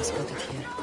Gyro spotted here.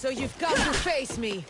So you've come to face me.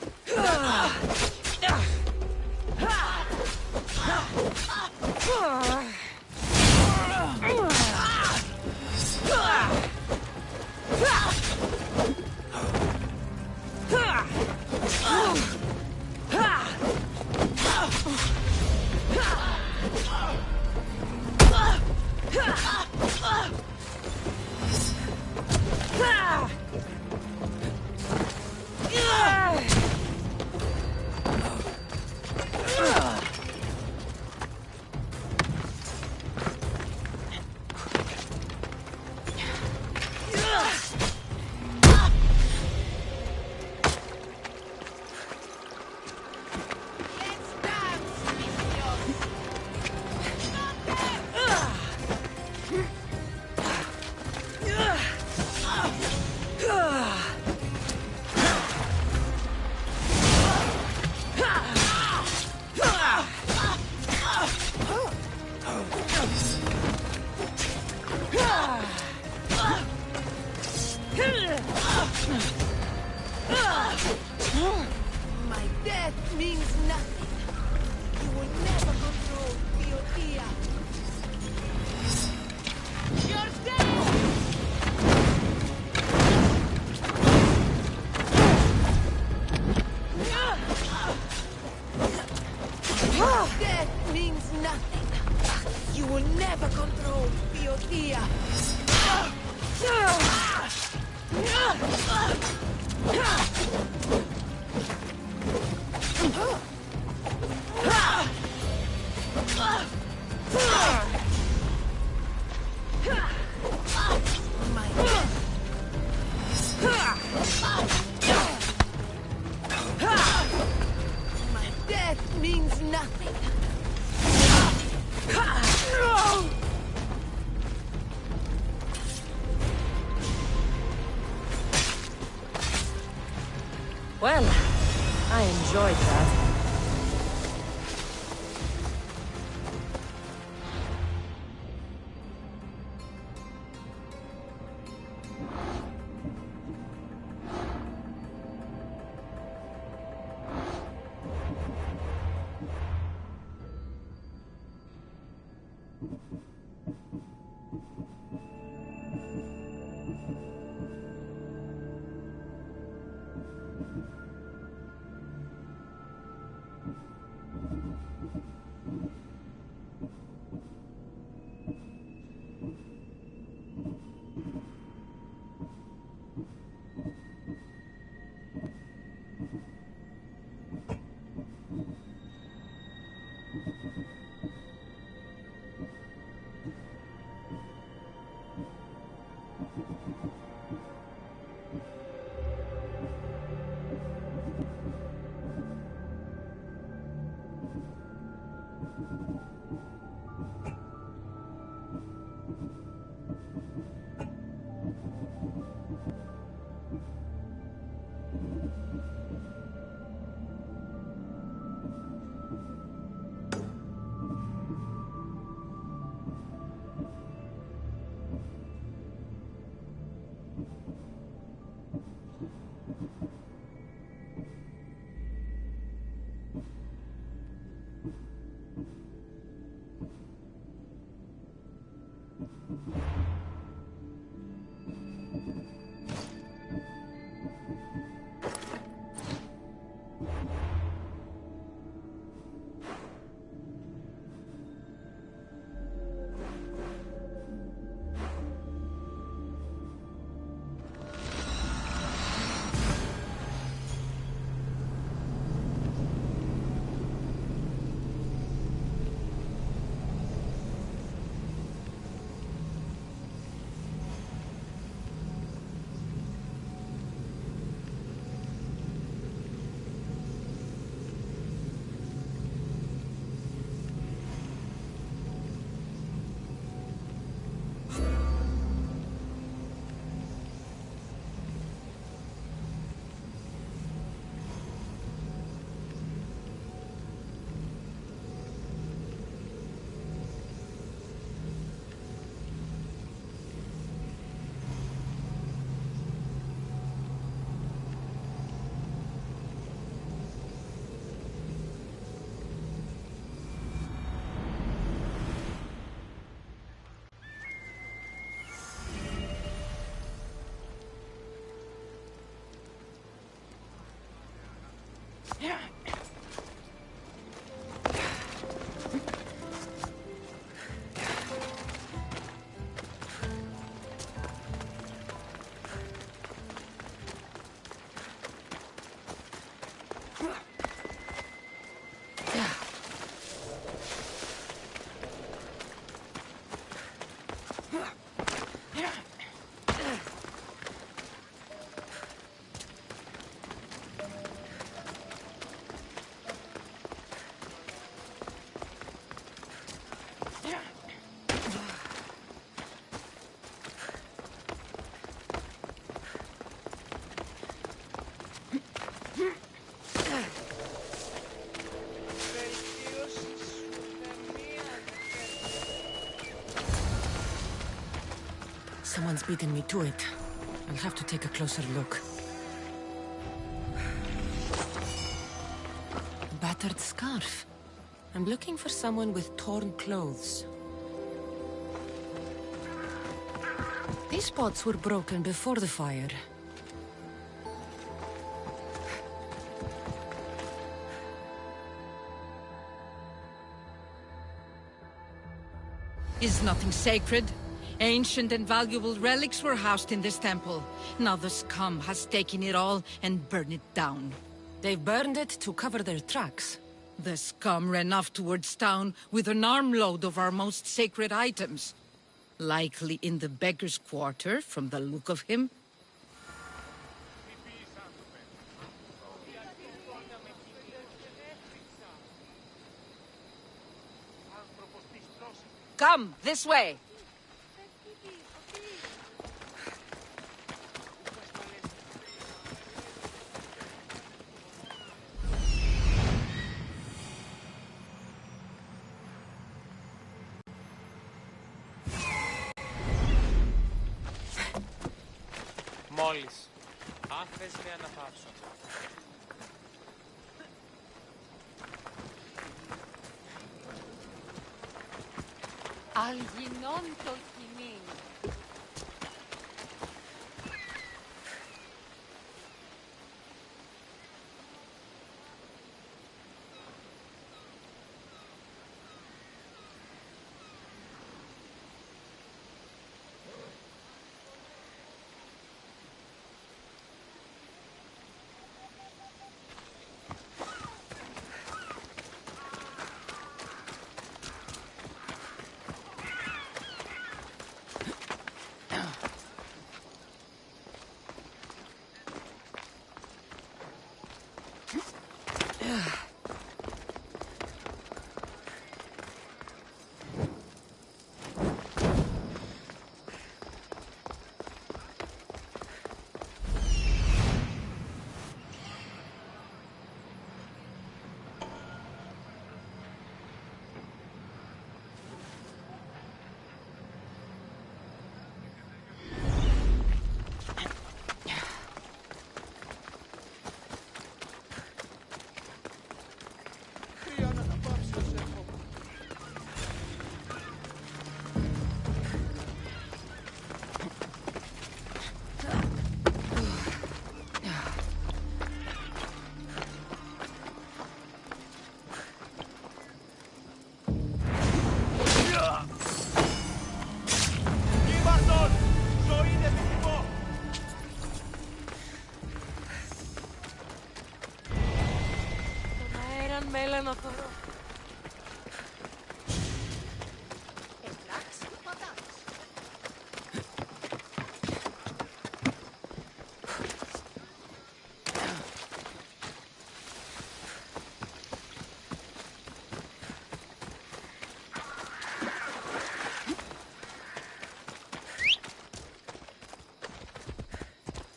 Well, I enjoyed that. Someone's beaten me to it. I'll have to take a closer look. A battered scarf. I'm looking for someone with torn clothes. These pots were broken before the fire. Is nothing sacred? Ancient and valuable relics were housed in this temple. Now the scum has taken it all and burned it down. They've burned it to cover their tracks. The scum ran off towards town with an armload of our most sacred items. Likely in the beggar's quarter, from the look of him. Come, this way! Μόλις. Αν θες με αναπαύσω. Αλγινών το κοινή.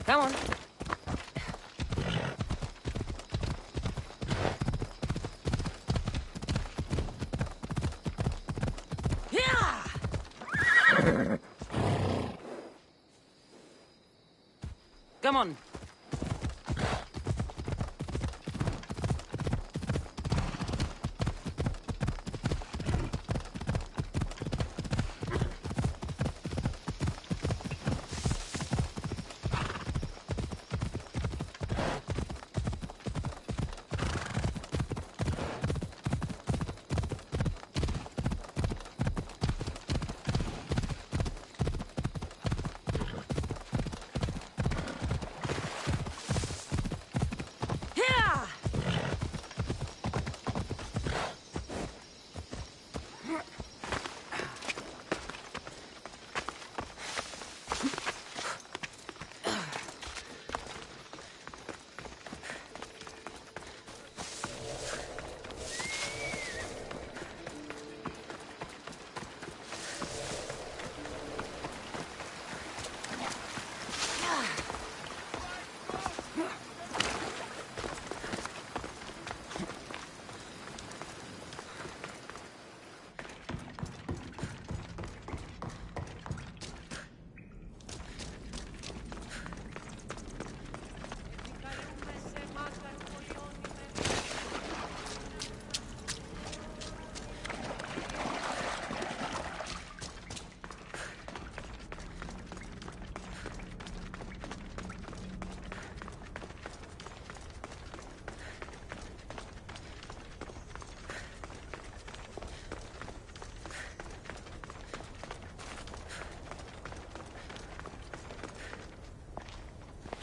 Come on. Yeah! Come on.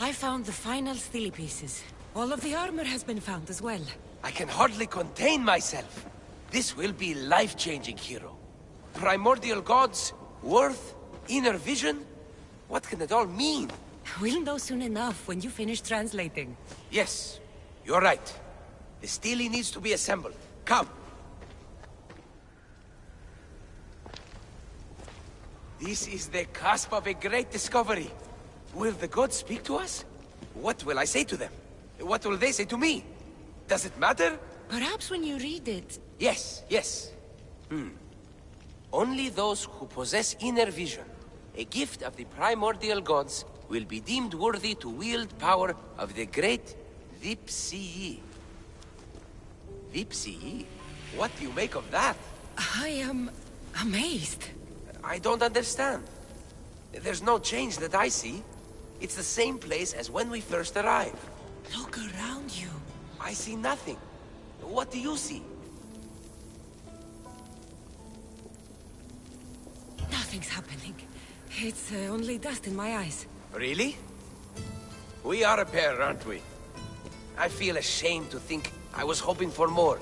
I found the final stele pieces. All of the armor has been found as well. I can hardly contain myself. This will be life-changing, Hero. Primordial gods, worth, inner vision. What can it all mean? We'll know soon enough when you finish translating. Yes, you're right. The stele needs to be assembled. Come. This is the cusp of a great discovery. Will the gods speak to us? What will I say to them? What will they say to me? Does it matter? Perhaps when you read it... Yes, yes. Only those who possess inner vision, a gift of the primordial gods, will be deemed worthy to wield power of the great Vipsii. Vipsii? What do you make of that? I am... amazed. I don't understand. There's no change that I see. It's the same place as when we first arrived. Look around you. I see nothing. What do you see? Nothing's happening. It's only dust in my eyes. Really? We are a pair, aren't we? I feel ashamed to think I was hoping for more.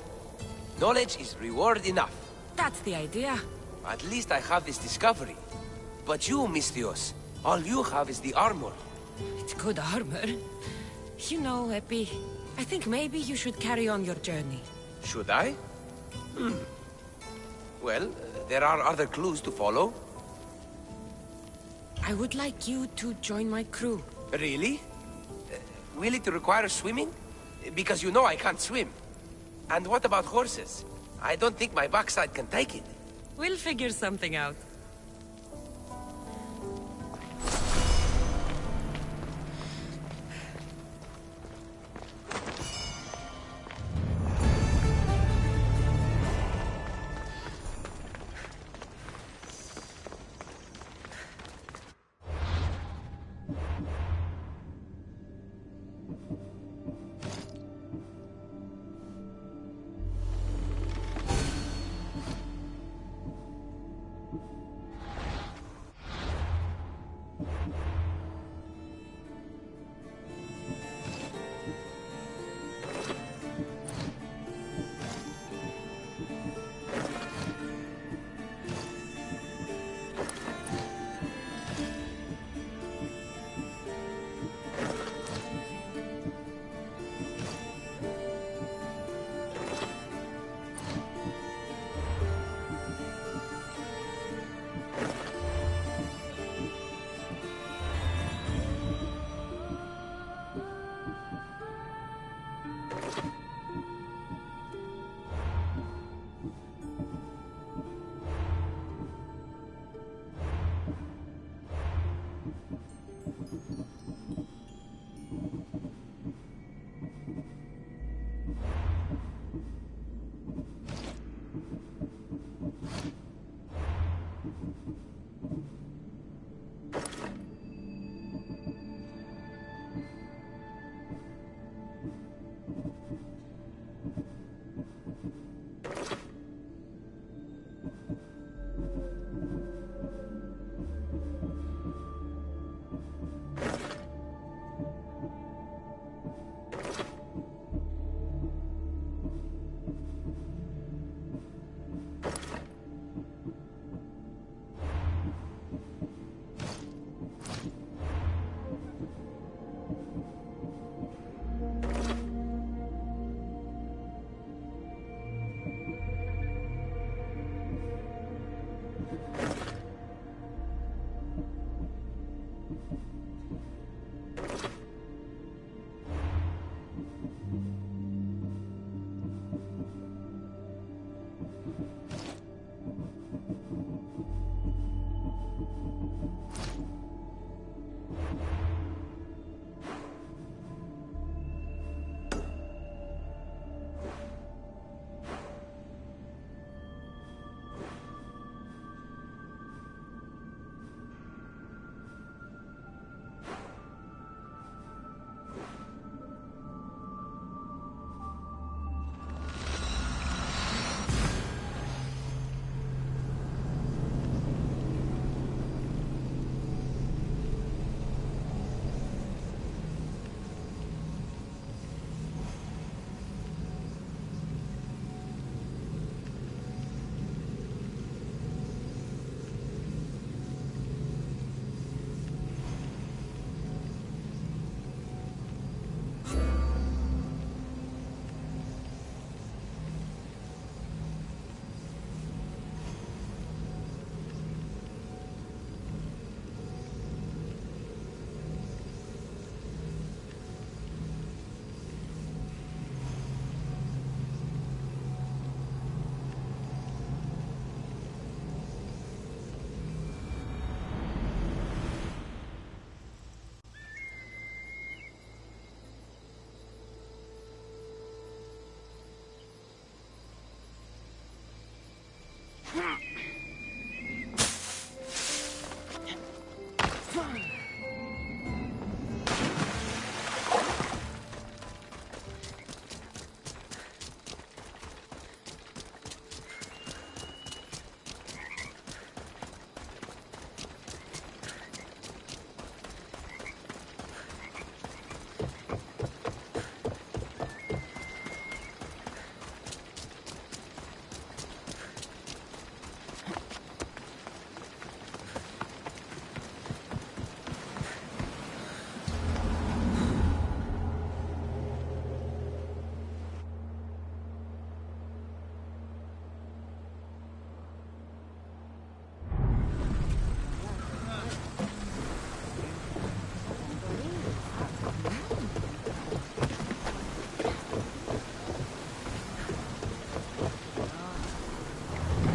Knowledge is reward enough. That's the idea. At least I have this discovery. But you, Misthios, all you have is the armor. It's good armor. You know, Epi, I think maybe you should carry on your journey. Should I? Well, there are other clues to follow. I would like you to join my crew. Really? Will it require swimming? Because you know I can't swim. And what about horses? I don't think my backside can take it. We'll figure something out.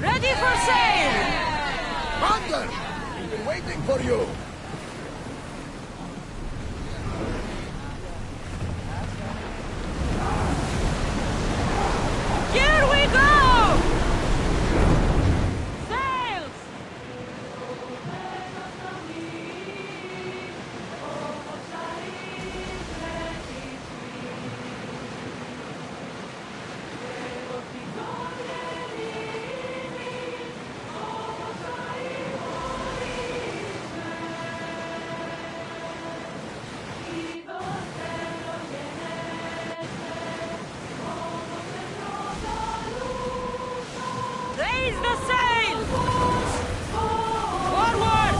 Ready for sail! Commander! We've been waiting for you! Here we go! Sails! Raise the sail! Forward!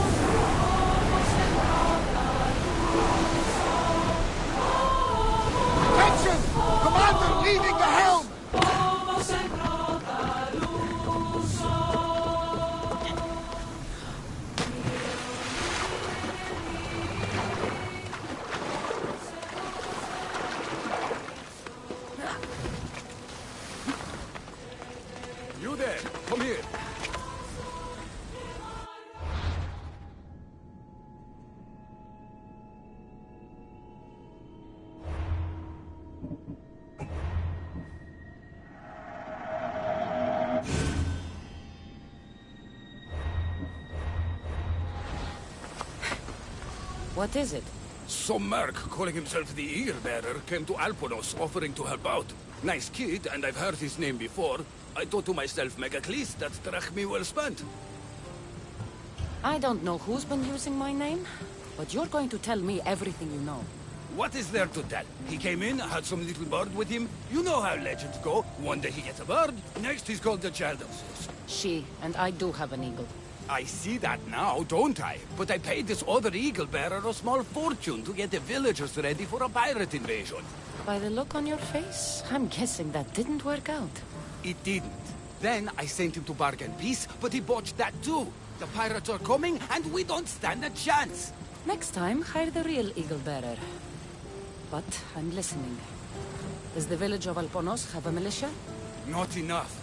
Attention! Commander leaving the helm! You there, come here. What is it? Some merc calling himself the Eagle Bearer came to Alponos offering to help out. Nice kid, and I've heard his name before. I thought to myself, Megacles, that's drachmi well spent. I don't know who's been using my name, but you're going to tell me everything you know. What is there to tell? He came in, had some little bird with him. You know how legends go. One day he gets a bird, next he's called the child of Zeus. She, and I do have an eagle. I see that now, don't I? But I paid this other Eagle Bearer a small fortune to get the villagers ready for a pirate invasion. By the look on your face, I'm guessing that didn't work out. It didn't. Then I sent him to bargain peace, but he botched that too. The pirates are coming, and we don't stand a chance. Next time, hire the real eagle bearer. But I'm listening. Does the village of Alponos have a militia? Not enough.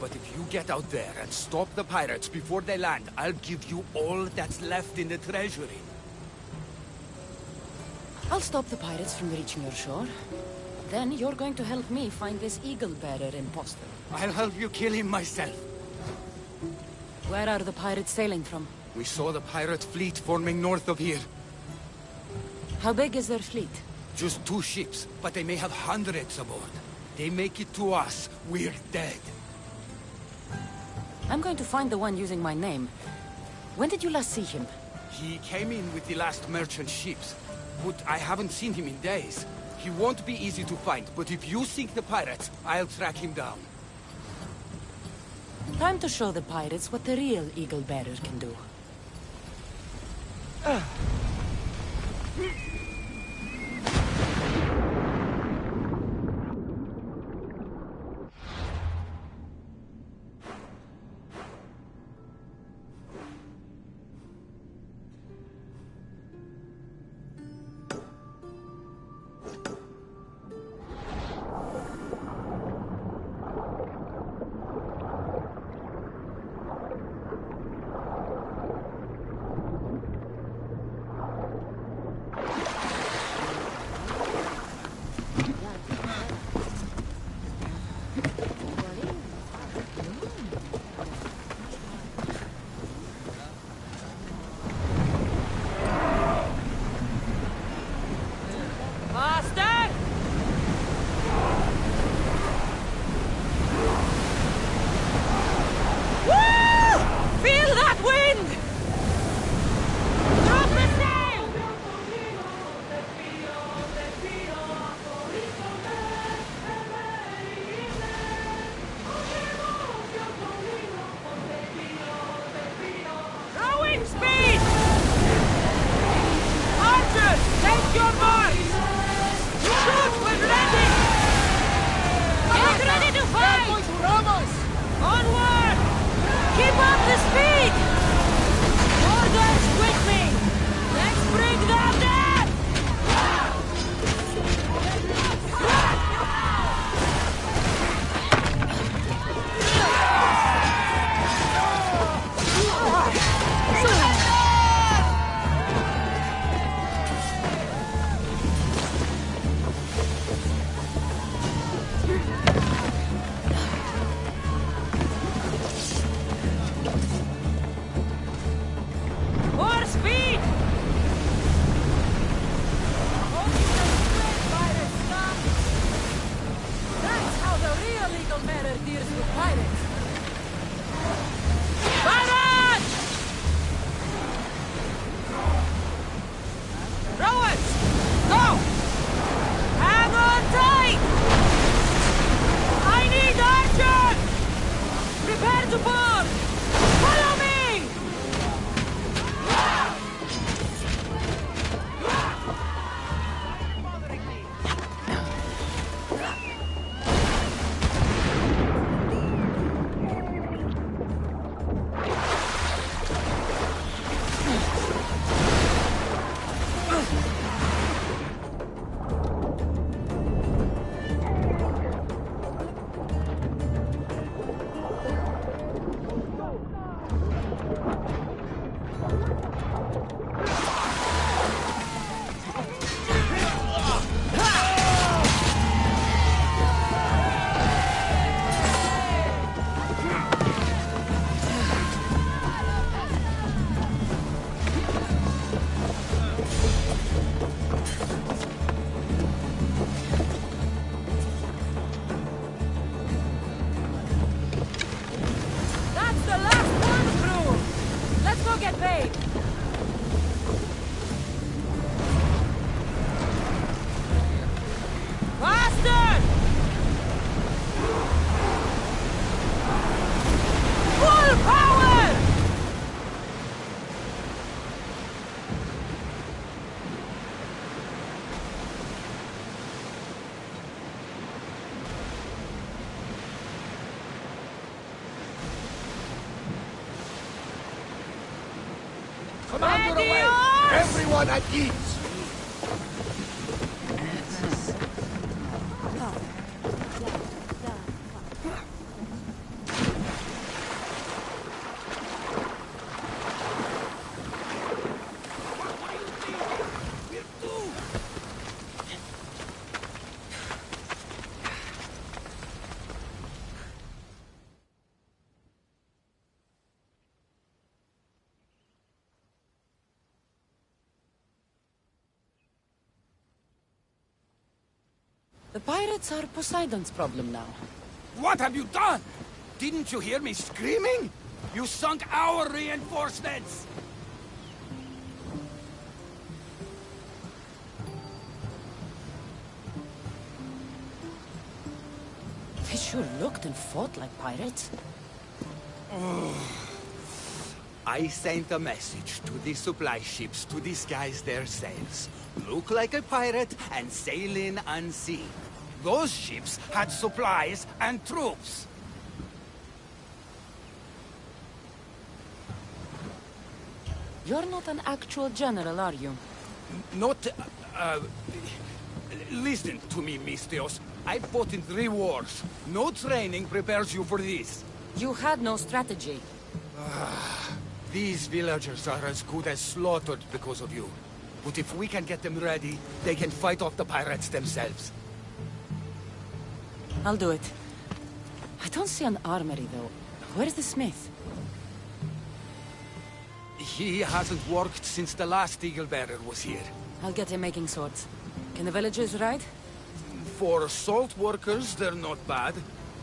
But if you get out there and stop the pirates before they land, I'll give you all that's left in the treasury. I'll stop the pirates from reaching your shore. Then you're going to help me find this eagle bearer imposter. I'll help you kill him myself. Where are the pirates sailing from? We saw the pirate fleet forming north of here. How big is their fleet? Just 2 ships, but they may have hundreds aboard. They make it to us, we're dead. I'm going to find the one using my name. When did you last see him? He came in with the last merchant ships, but I haven't seen him in days. He won't be easy to find, but if you sink the pirates, I'll track him down. Time to show the pirates what the real eagle bearer can do. Thunder away! Everyone at ease! The pirates are Poseidon's problem now. What have you done? Didn't you hear me screaming? You sunk our reinforcements! They sure looked and fought like pirates. I sent a message to the supply ships to disguise their sails. Look like a pirate and sail in unseen. Those ships had supplies and troops. You're not an actual general, are you? Not, listen to me, Mistios. I fought in 3 wars. No training prepares you for this. You had no strategy. These villagers are as good as slaughtered because of you. But if we can get them ready, they can fight off the pirates themselves. I'll do it. I don't see an armory, though. Where's the smith? He hasn't worked since the last eagle bearer was here. I'll get him making swords. Can the villagers ride? For salt workers, they're not bad.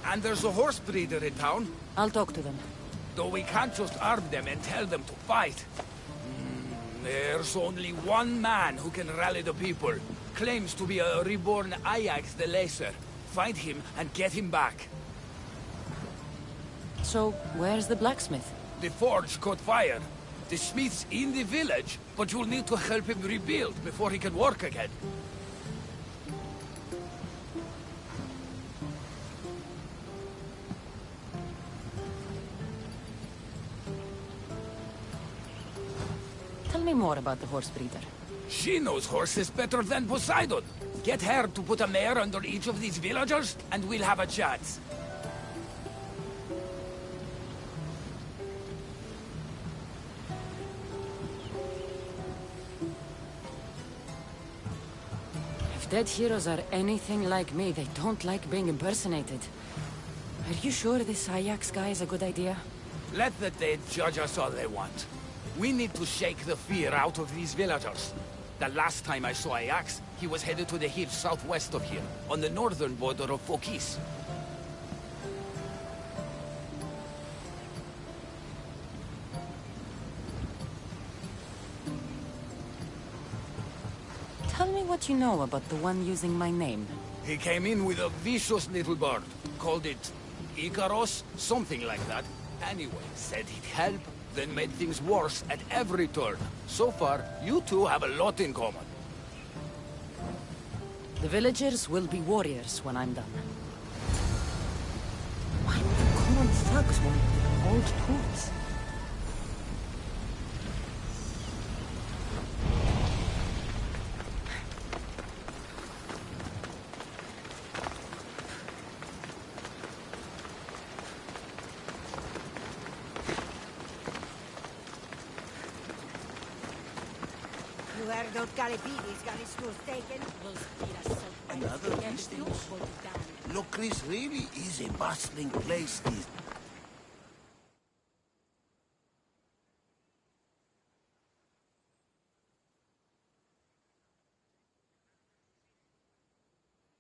And there's a horse breeder in town. I'll talk to them. Though we can't just arm them and tell them to fight. There's only one man who can rally the people. Claims to be a reborn Ajax the Lesser. Find him and get him back. So, where's the blacksmith? The forge caught fire. The smith's in the village, but you'll need to help him rebuild before he can work again. Tell me more about the horse breeder. She knows horses better than Poseidon. Get her to put a mare under each of these villagers, and we'll have a chance. If dead heroes are anything like me, they don't like being impersonated. Are you sure this Ajax guy is a good idea? Let the dead judge us all they want. We need to shake the fear out of these villagers. The last time I saw Ajax, he was headed to the hills southwest of here, on the northern border of Phokis. Tell me what you know about the one using my name. He came in with a vicious little bird. Called it Icaros, something like that. Anyway, said he'd help, then made things worse at every turn. So far, you two have a lot in common. The villagers will be warriors when I'm done. Why would common thugs want old tools? Another Mistios? Locris really is a bustling place these.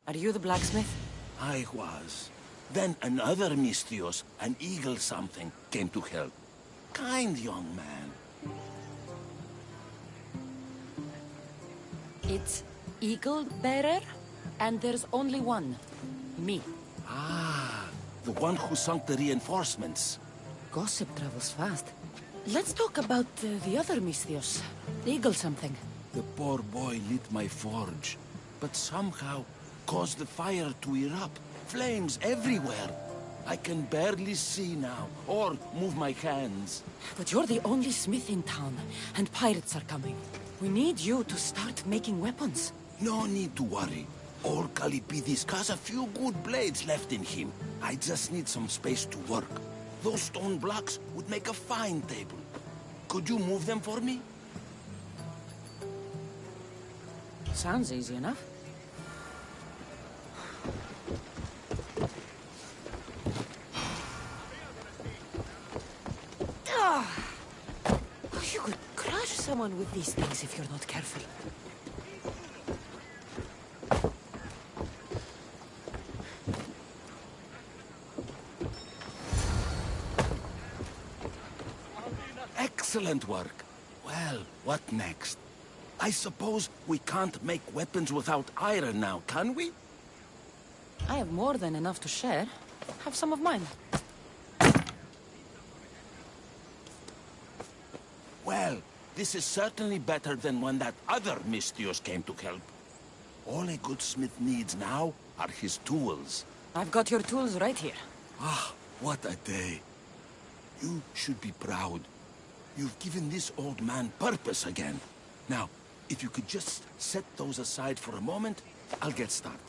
Are you the blacksmith? I was. Then another Mistios, an eagle something, came to help. Kind young man. It's Eagle Bearer, and there's only one. Me. Ah, the one who sunk the reinforcements. Gossip travels fast. Let's talk about the other Misthios. Eagle something. The poor boy lit my forge, but somehow caused the fire to erupt. Flames everywhere. I can barely see now, or move my hands. But you're the only smith in town, and pirates are coming. We need you to start making weapons. No need to worry. Old Kalipidis has a few good blades left in him. I just need some space to work. Those stone blocks would make a fine table. Could you move them for me? Sounds easy enough. You could crush someone with these things if you're not careful. Excellent work. Well, what next? I suppose we can't make weapons without iron now, can we? I have more than enough to share. Have some of mine. Well, this is certainly better than when that other Mystios came to help. All a good smith needs now are his tools. I've got your tools right here. Ah, what a day. You should be proud. You've given this old man purpose again. Now, if you could just set those aside for a moment, I'll get started.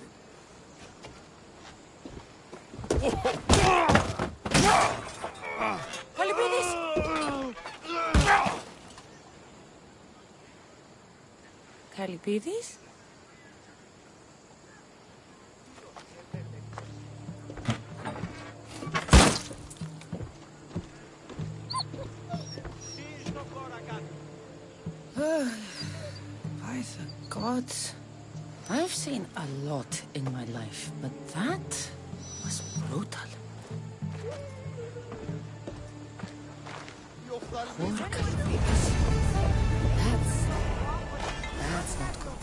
Kalipidis! Kalipidis? By the gods. I've seen a lot in my life, but that was brutal. Poor Kalipidis. That's not good.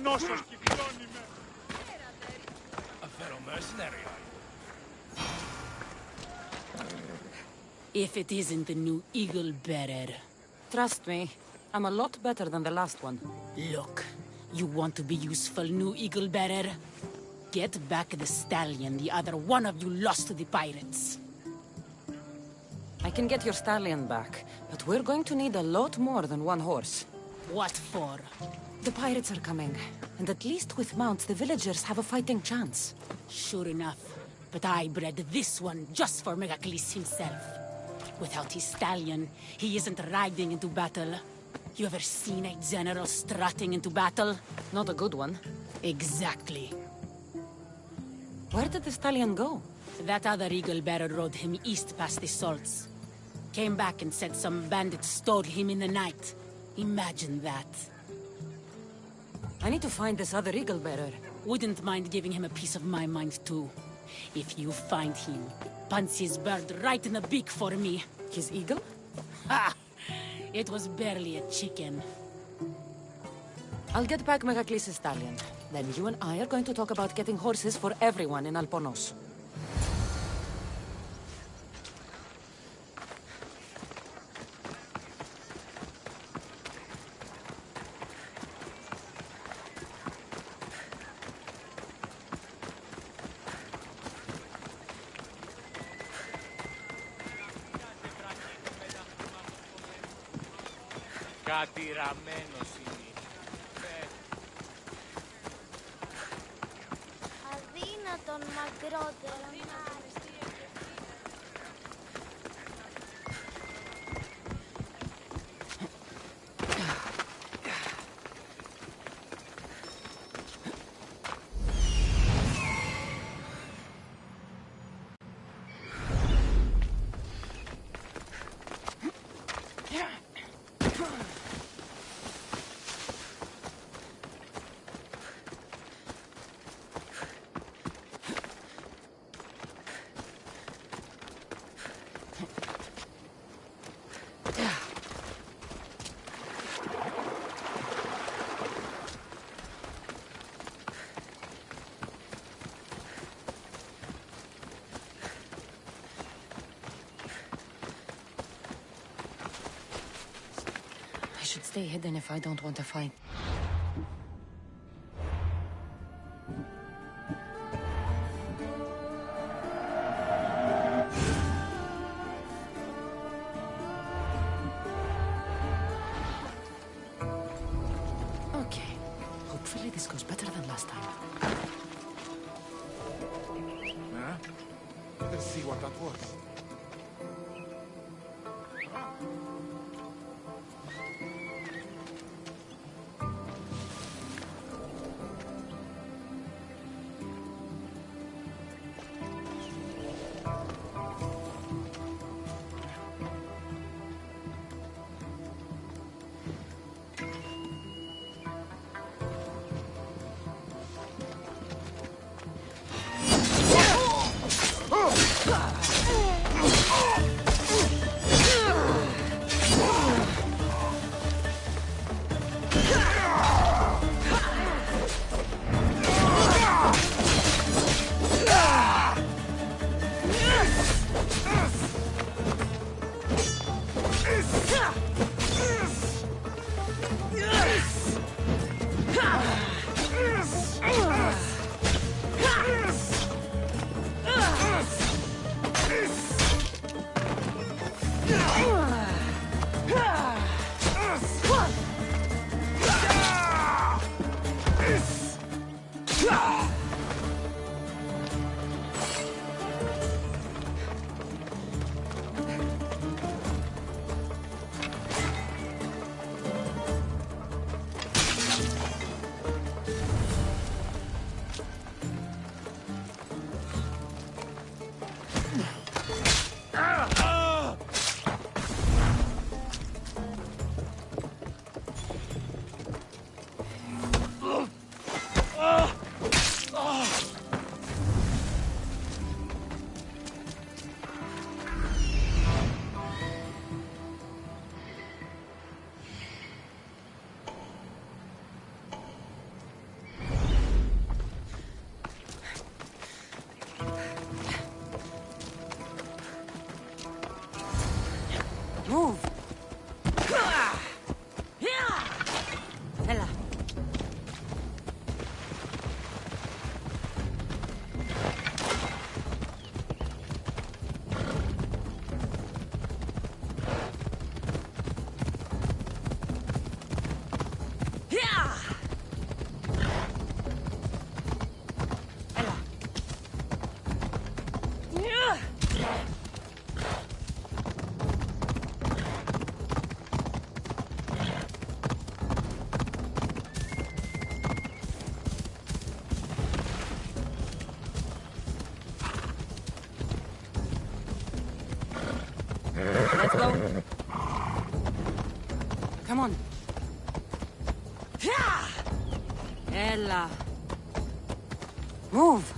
Νόσος κυκλώνει με. A fellow mercenary, are you? If it isn't the new Eagle Bearer. Trust me, I'm a lot better than the last one. Look, you want to be useful, new Eagle Bearer? Get back the stallion the other one of you lost to the pirates. I can get your stallion back, but we're going to need a lot more than one horse. What for? The pirates are coming, and at least with mounts, the villagers have a fighting chance. Sure enough, but I bred this one just for Megacles himself. Without his stallion, he isn't riding into battle. You ever seen a general strutting into battle? Not a good one. Exactly. Where did the stallion go? That other eagle bearer rode him east past the salts. Came back and said some bandits stole him in the night. Imagine that. I need to find this other eagle bearer. Wouldn't mind giving him a piece of my mind too. If you find him, punch his bird right in the beak for me. His eagle? Ha! It was barely a chicken. I'll get back Megacles' stallion. Then you and I are going to talk about getting horses for everyone in Alponos. Κατηραμένος είναι. Αδύνατον μακρότερο να... I should stay hidden if I don't want to fight. Okay. Hopefully this goes better than last time. Huh? Let's see what that was. Let's go. Come on. Ella. Move.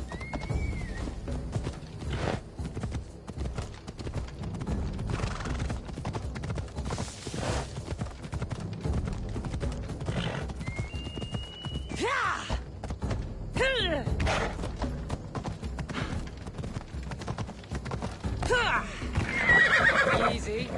Easy.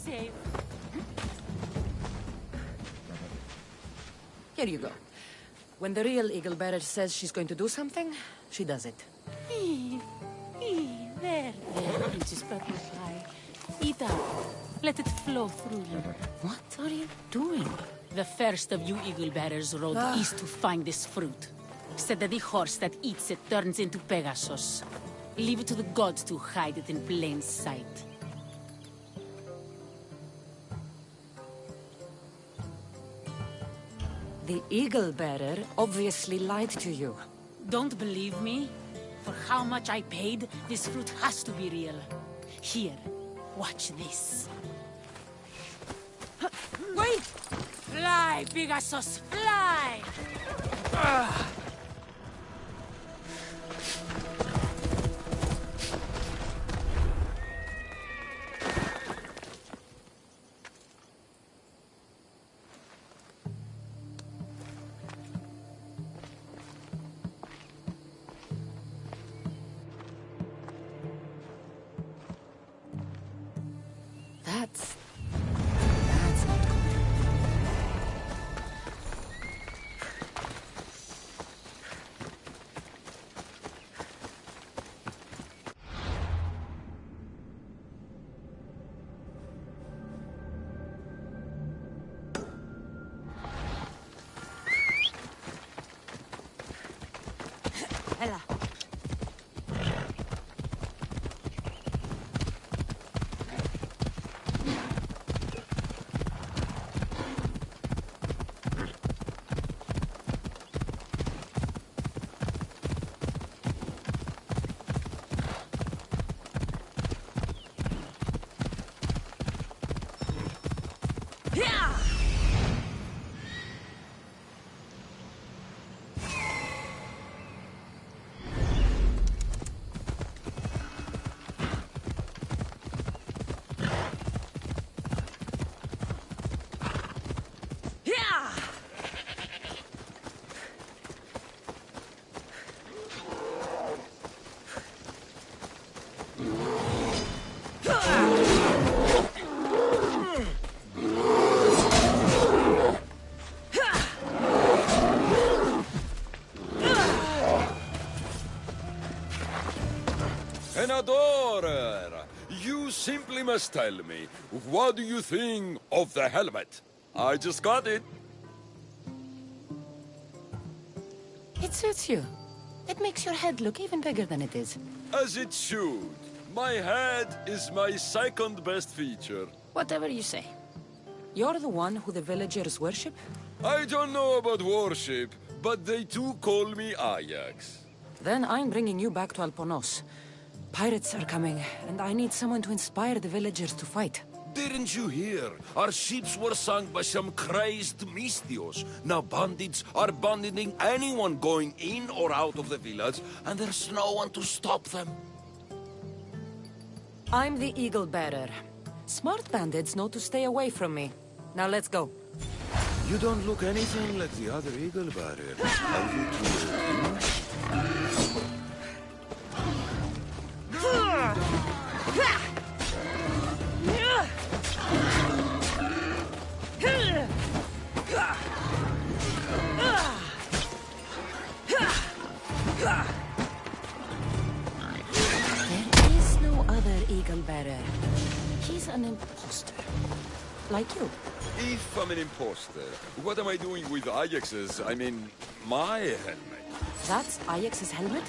safe. Here you go. When the real Eagle Bearer says she's going to do something, she does it. There, Princess Purple Pie. Eat up. Let it flow through you. What are you doing? The first of you Eagle Bearers rode east to find this fruit. Said that the horse that eats it turns into Pegasus. Leave it to the gods to hide it in plain sight. The Eagle Bearer obviously lied to you. Don't believe me? For how much I paid, this fruit has to be real. Here, watch this. Wait! Fly, Pegasus, fly! That's not good. Ella. Adorer, you simply must tell me, what do you think of the helmet? I just got it. It suits you. It makes your head look even bigger than it is. As it should. My head is my second best feature. Whatever you say. You're the one who the villagers worship? I don't know about worship, but they too call me Ajax. Then I'm bringing you back to Alponos. Pirates are coming, and I need someone to inspire the villagers to fight. Didn't you hear? Our ships were sunk by some crazed Mystios. Now bandits are banditing anyone going in or out of the village, and there's no one to stop them. I'm the Eagle Bearer. Smart bandits know to stay away from me. Now let's go. You don't look anything like the other Eagle Bearer. Are you too? There is no other Eagle Bearer. He's an imposter. Like you. If I'm an imposter, what am I doing with Ajax's, my helmet? That's Ajax's helmet?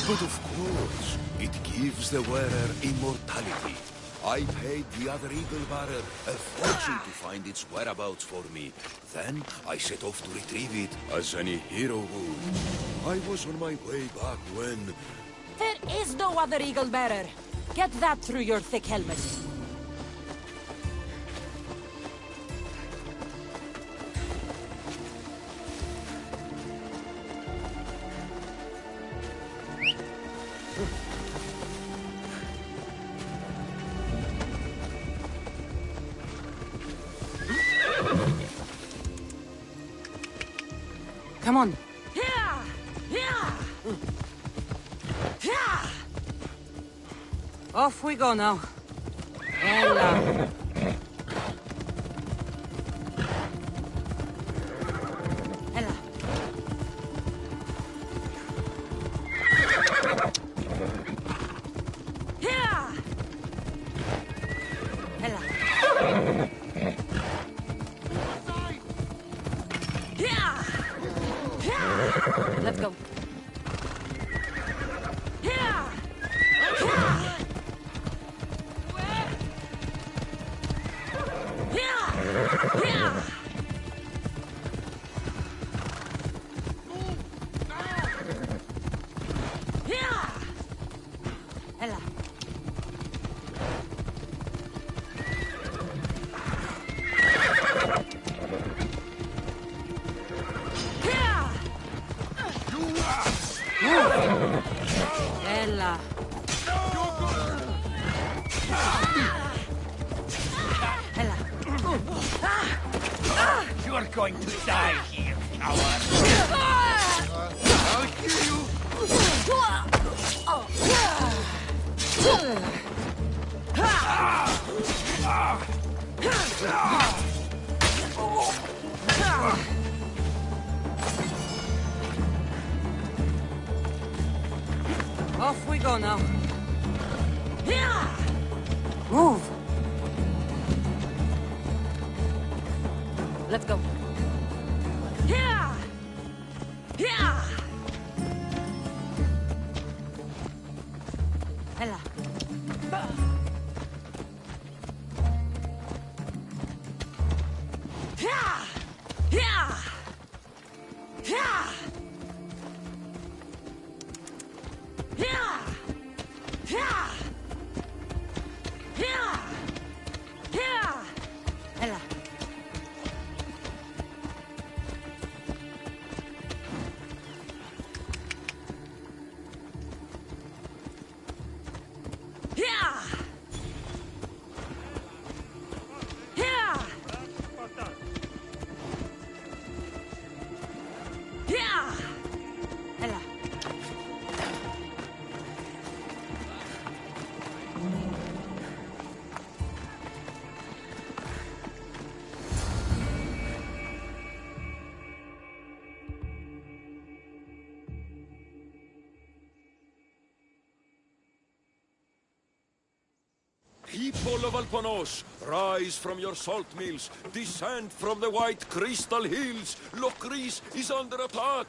But of course, it gives the wearer immortality. I paid the other Eagle Bearer a fortune to find its whereabouts for me. Then I set off to retrieve it, as any hero would. I was on my way back when... There is no other Eagle Bearer. Get that through your thick helmet. Come on. Off we go now. Ella. Ella. Ella. Let's go. Ella. Ella. Ella. You're going to die here, coward. I'll kill you! Off we go now. Move. Let's go. Ella. Ella. Ella. People of Alpanos, rise from your salt mills, descend from the white crystal hills. Lokris is under attack.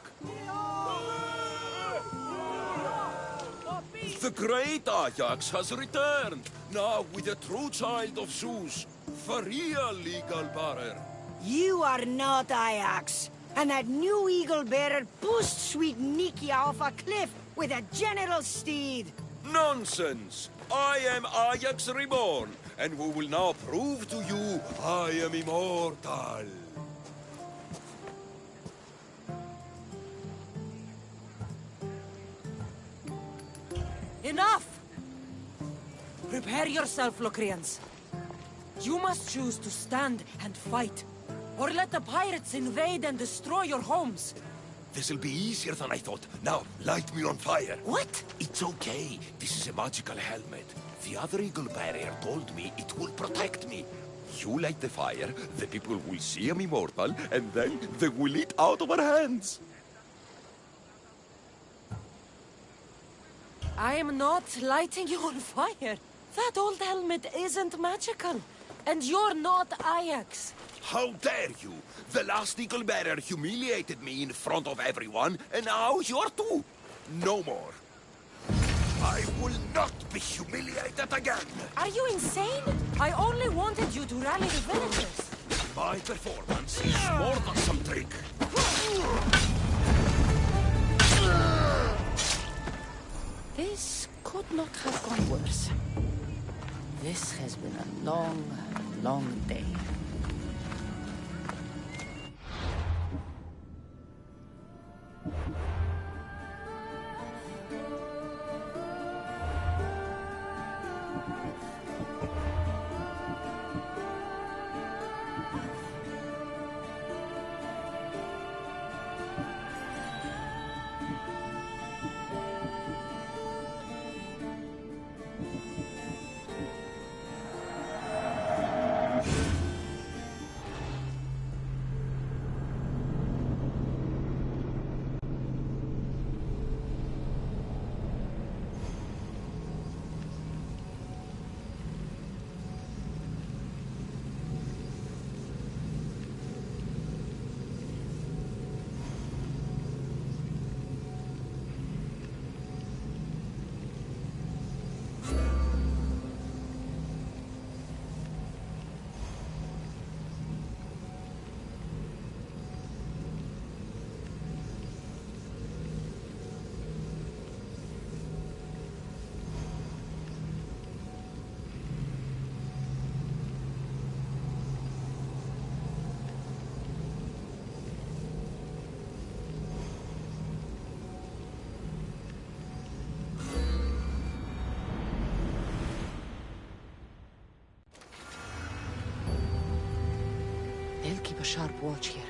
The great Ajax has returned, now with a true child of Zeus, for real Eagle Bearer. You are not Ajax. And that new eagle bearer pushed sweet Nikia off a cliff with a general steed. Nonsense! I am Ajax Reborn, and we will now prove to you I am immortal. Enough! Prepare yourself, Locrians. You must choose to stand and fight, or let the pirates invade and destroy your homes. This'll be easier than I thought. Now, light me on fire. What? It's okay. This is a magical helmet. The other eagle barrier told me it will protect me. You light the fire, the people will see I'm immortal, and then they will eat out of our hands. I am not lighting you on fire. That old helmet isn't magical. And you're not Ajax. How dare you? The last eagle bearer humiliated me in front of everyone, and now you're too. No more. I will not be humiliated again. Are you insane? I only wanted you to rally the villagers. My performance is more than some trick. This could not have gone worse. This has been a long, long day. They'll keep a sharp watch here.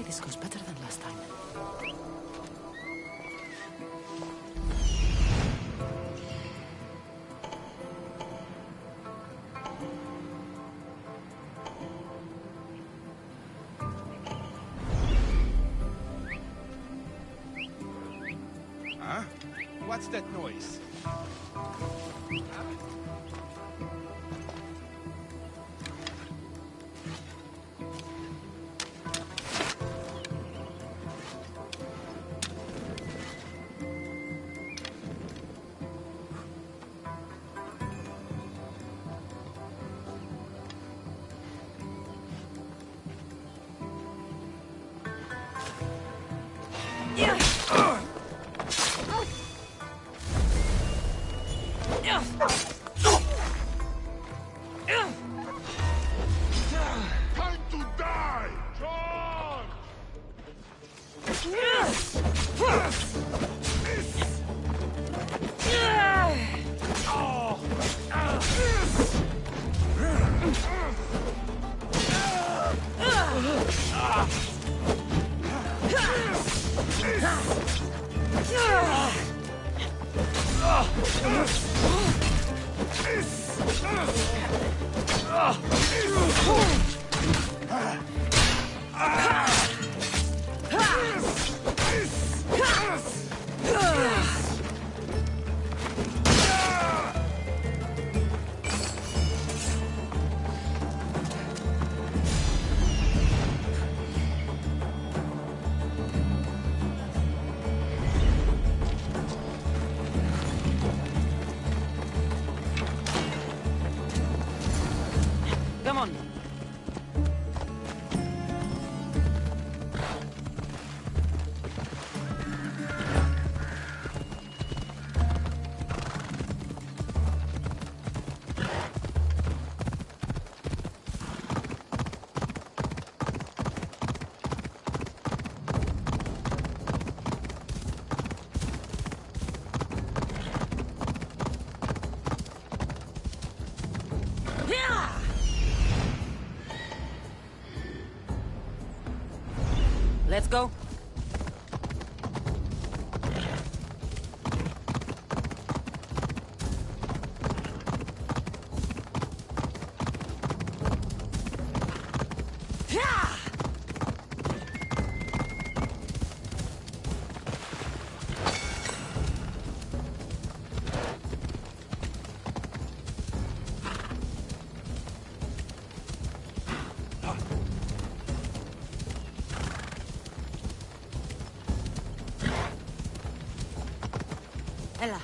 This goes better than last time. Huh? What's that noise? Time to die! Charge! Come on. Let's go. Ella.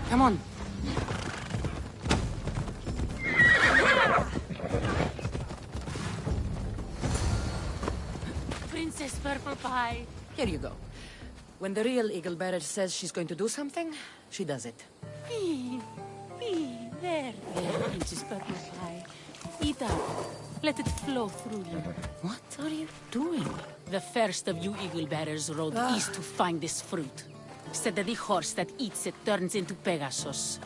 Come on. Princess Purple Pie. Here you go. When the real Eagle Bearer says she's going to do something, she does it. There, Princess Purple Pie. Eat up. Let it flow through you. What are you doing? The first of you Eagle Bearers rode east to find this fruit. Said that the horse that eats it turns into Pegasus.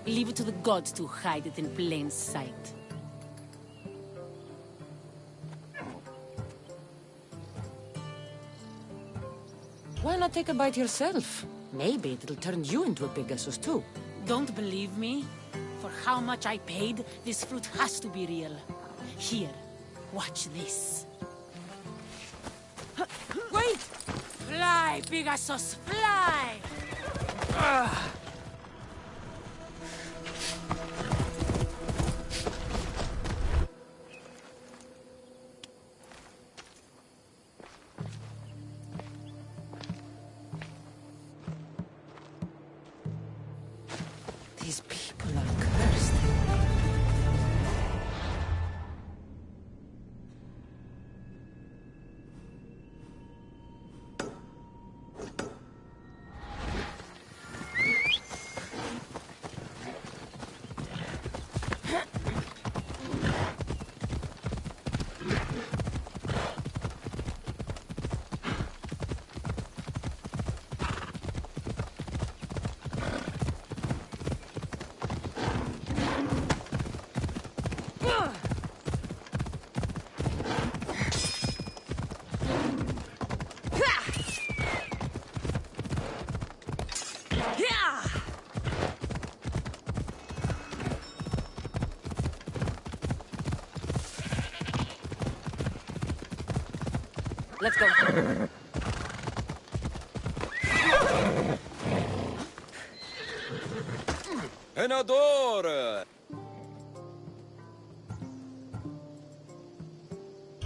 Leave it to the gods to hide it in plain sight. Why not take a bite yourself? Maybe it'll turn you into a Pegasus too. Don't believe me? For how much I paid, this fruit has to be real. Here, watch this. Wait! Fly, Pegasus, fly! These people are cursed. Let's go. Enador!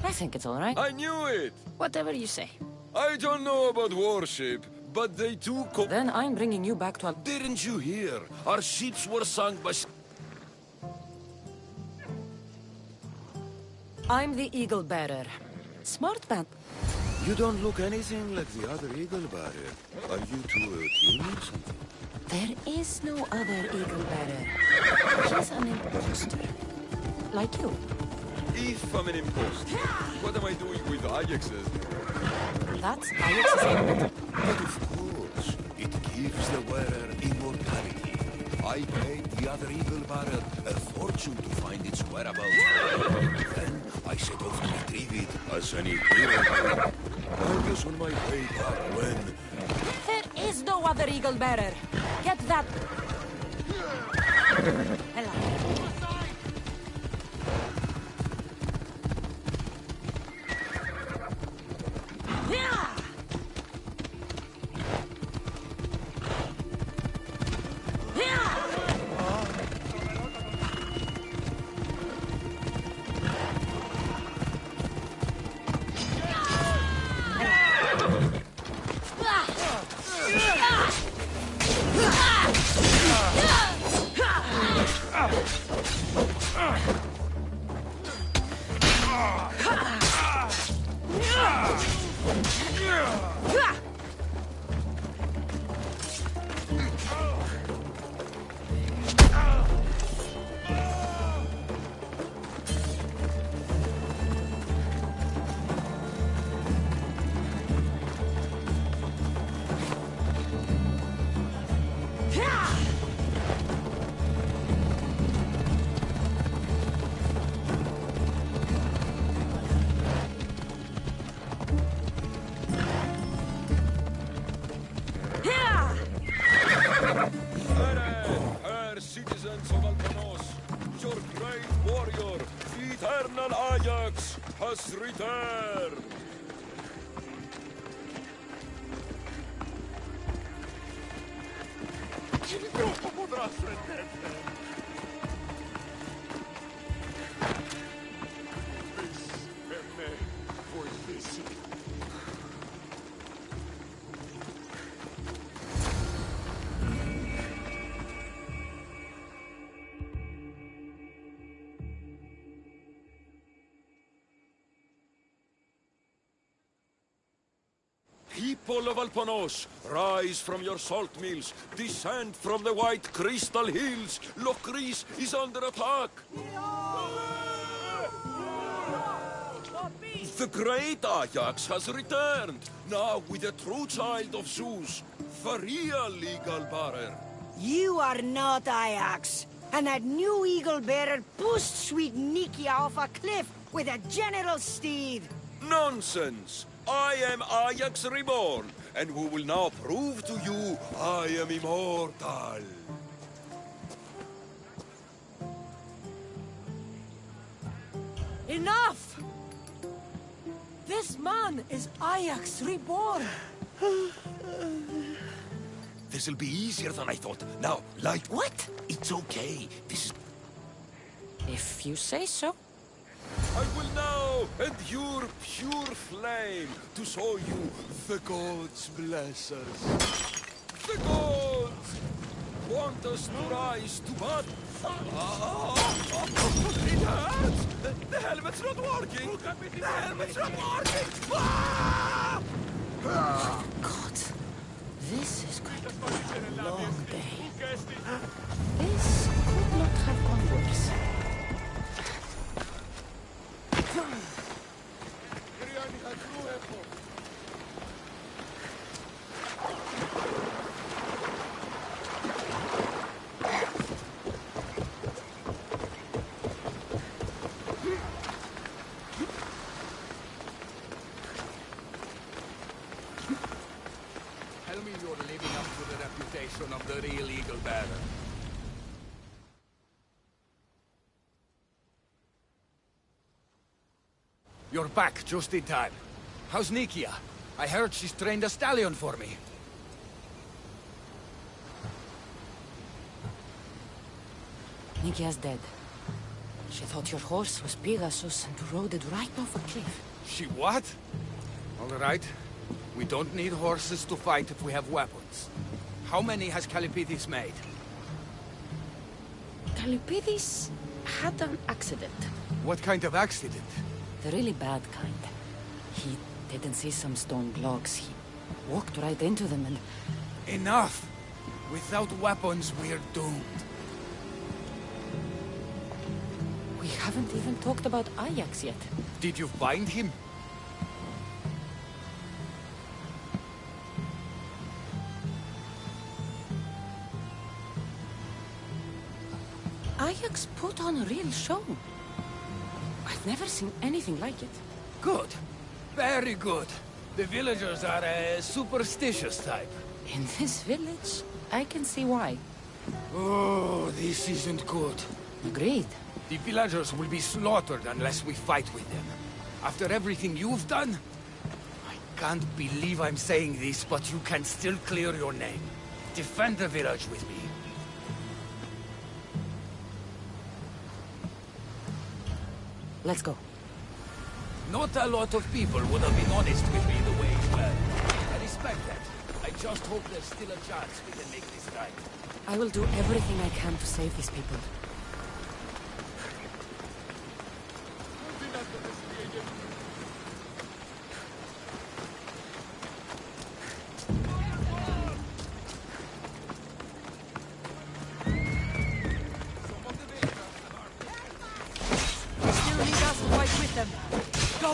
I think it's all right. I knew it! Whatever you say. I don't know about worship, but they too Then I'm bringing you back to a... Didn't you hear? Our ships were sunk by... I'm the Eagle Bearer. Smart man. You don't look anything like the other Eagle Bearer. Are you two a team or something? There is no other Eagle Bearer. He's an imposter. Like you. If I'm an imposter, what am I doing with Ajax's? That's Ajax's helmet. But of course, it gives the wearer immortality. I paid the other eagle bearer a fortune to find its whereabouts. Then I set off to retrieve it as any hero would. I was on my way back when... There is no other eagle bearer. Get that. Hello. Citizens of Alcanos, your great warrior, the eternal Ajax, has returned! Troppo potrà pretendere! This per me, fortissimo. People of Alpanos, rise from your salt mills, descend from the white crystal hills. Lokris is under attack. The great Ajax has returned, now with the true child of Zeus, the real eagle bearer. You are not Ajax. And that new eagle bearer pushed sweet Nikia off a cliff with a general steed. Nonsense! I am Ajax reborn, and who will now prove to you I am immortal. Enough! This man is Ajax reborn. This'll be easier than I thought. Now, light... What? It's okay. This is... If you say so. I will now endure pure flame to show you the gods bless us. The gods want us to rise to battle. It hurts! The helmet's not working! The helmet's not working! Ah! God, this is going to be a long day. This could not have gone worse. Tell me you're living up to the reputation of the real eagle bearer. You're back just in time. How's Nikia? I heard she's trained a stallion for me. Nikia's dead. She thought your horse was Pegasus and rode it right off a cliff. She what? All right. We don't need horses to fight if we have weapons. How many has Calipidis made? Calipidis had an accident. What kind of accident? The really bad kind. He didn't see some stone blocks. He walked right into them and... Enough! Without weapons, we're doomed. We haven't even talked about Ajax yet. Did you find him? Ajax put on a real show. I've never seen anything like it. Good. Very good. The villagers are a superstitious type. In this village, I can see why. Oh, this isn't good. Agreed. The villagers will be slaughtered unless we fight with them. After everything you've done, I can't believe I'm saying this, but you can still clear your name. Defend the village with me. Let's go. Not a lot of people would have been honest with me the way you were. I respect that. I just hope there's still a chance we can make this right. I will do everything I can to save these people. Still need us to fight with them. Go!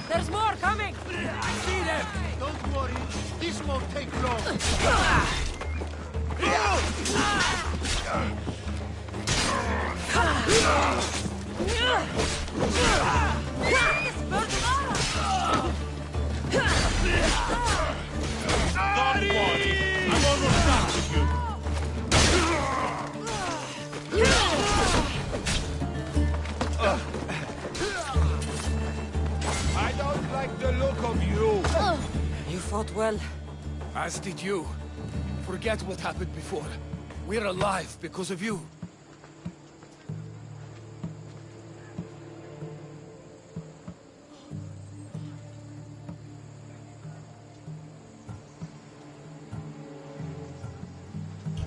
There's more coming! I see them! Don't worry, this won't take long. Don't worry, I'm almost done with you. I don't like the look of you. You fought well. As did you. Forget what happened before. We're alive because of you.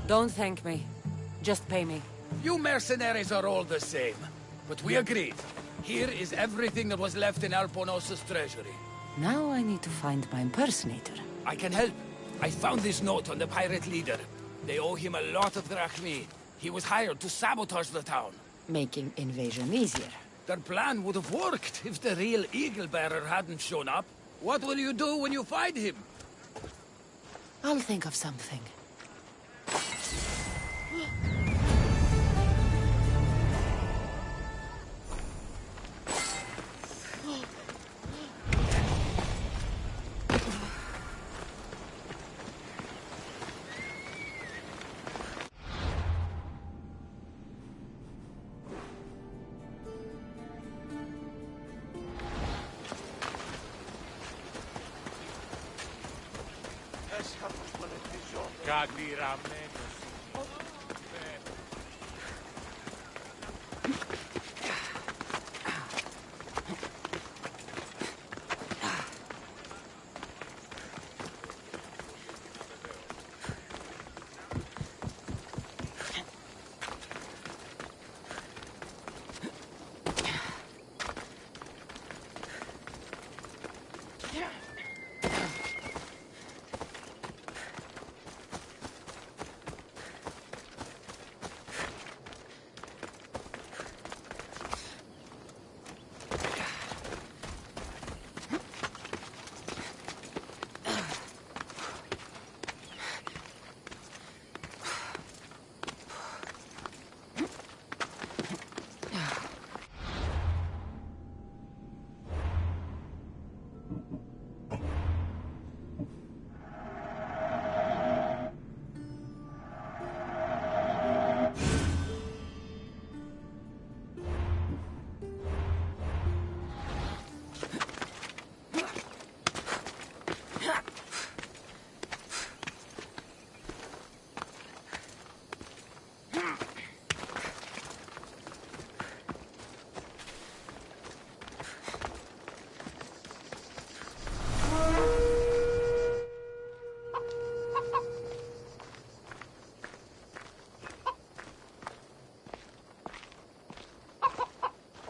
Don't thank me. Just pay me. You mercenaries are all the same. But we agreed. Here is everything that was left in Alponos's treasury. Now I need to find my impersonator. I can help. I found this note on the pirate leader. They owe him a lot of drachmi. He was hired to sabotage the town. Making invasion easier. Their plan would have worked if the real Eagle-bearer hadn't shown up. What will you do when you find him? I'll think of something.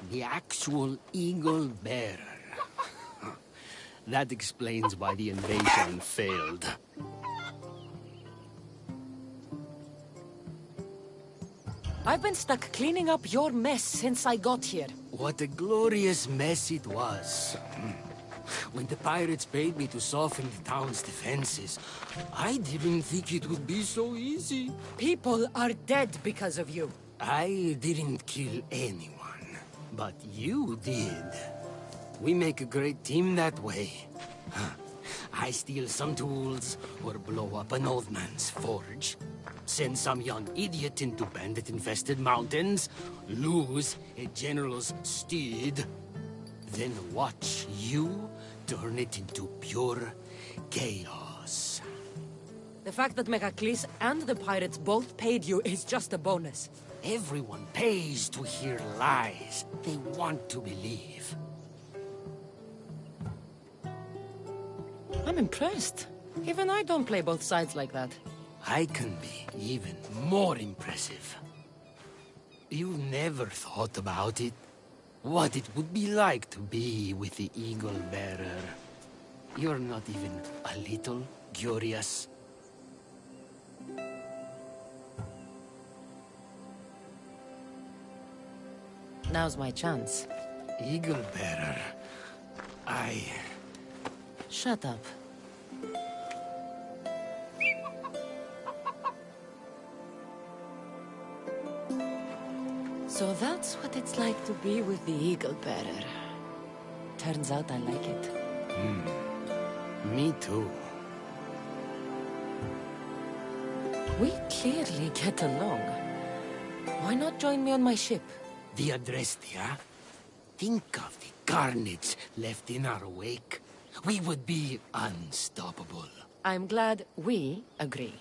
The actual eagle bearer. That explains why the invasion failed. I've been stuck cleaning up your mess since I got here. What a glorious mess it was. When the pirates paid me to soften the town's defenses, I didn't think it would be so easy. People are dead because of you. I didn't kill anyone, but you did. We make a great team that way. I steal some tools, or blow up an old man's forge. Send some young idiot into bandit-infested mountains, lose a general's steed, then watch you turn it into pure chaos. The fact that Megacles and the pirates both paid you is just a bonus. Everyone pays to hear lies they want to believe. I'm impressed. Even I don't play both sides like that. I can be even more impressive. You never thought about it? What it would be like to be with the Eagle Bearer. You're not even a little curious. Now's my chance. Eagle Bearer... Shut up. So that's what it's like to be with the Eagle Bearer. Turns out I like it. Me too. We clearly get along. Why not join me on my ship? The Adrestia? Think of the carnage left in our wake. We would be unstoppable. I'm glad we agree.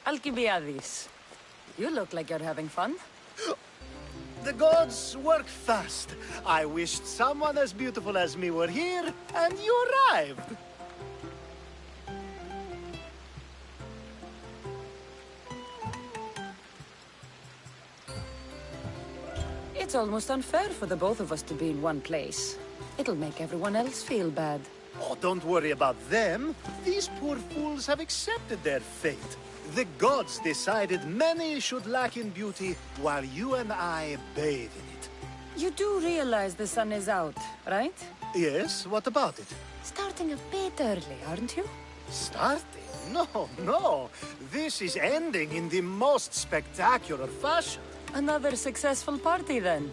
Alcibiades. You look like you're having fun. The gods work fast. I wished someone as beautiful as me were here, and you arrived. It's almost unfair for the both of us to be in one place. It'll make everyone else feel bad. Oh, don't worry about them. These poor fools have accepted their fate. The gods decided many should lack in beauty, while you and I bathe in it. You do realize the sun is out, right? Yes, what about it? Starting a bit early, aren't you? Starting? No, no. This is ending in the most spectacular fashion. Another successful party, then.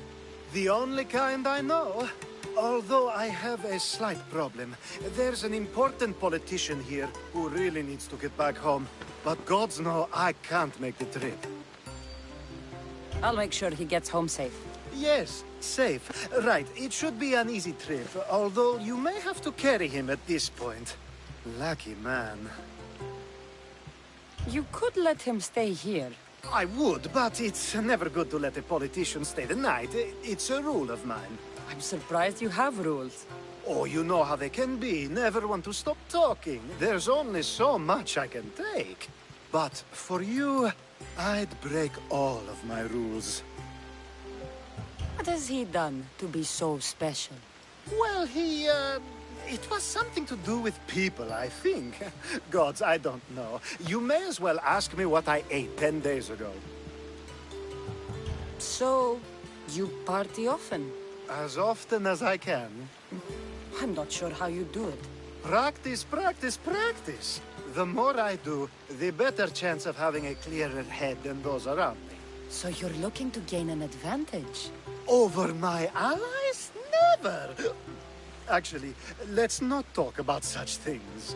The only kind I know. Although I have a slight problem. There's an important politician here who really needs to get back home. But gods know I can't make the trip. I'll make sure he gets home safe. Yes, safe. Right, it should be an easy trip, although you may have to carry him at this point. Lucky man. You could let him stay here. I would, but it's never good to let a politician stay the night. It's a rule of mine. I'm surprised you have rules. Oh, you know how they can be. Never want to stop talking. There's only so much I can take. But for you, I'd break all of my rules. What has he done to be so special? Well, it was something to do with people, I think. Gods, I don't know. You may as well ask me what I ate 10 days ago. So, you party often? As often as I can. I'm not sure how you do it. Practice, practice, practice. The more I do, the better chance of having a clearer head than those around me. So you're looking to gain an advantage? Over my allies? Never! Actually, let's not talk about such things.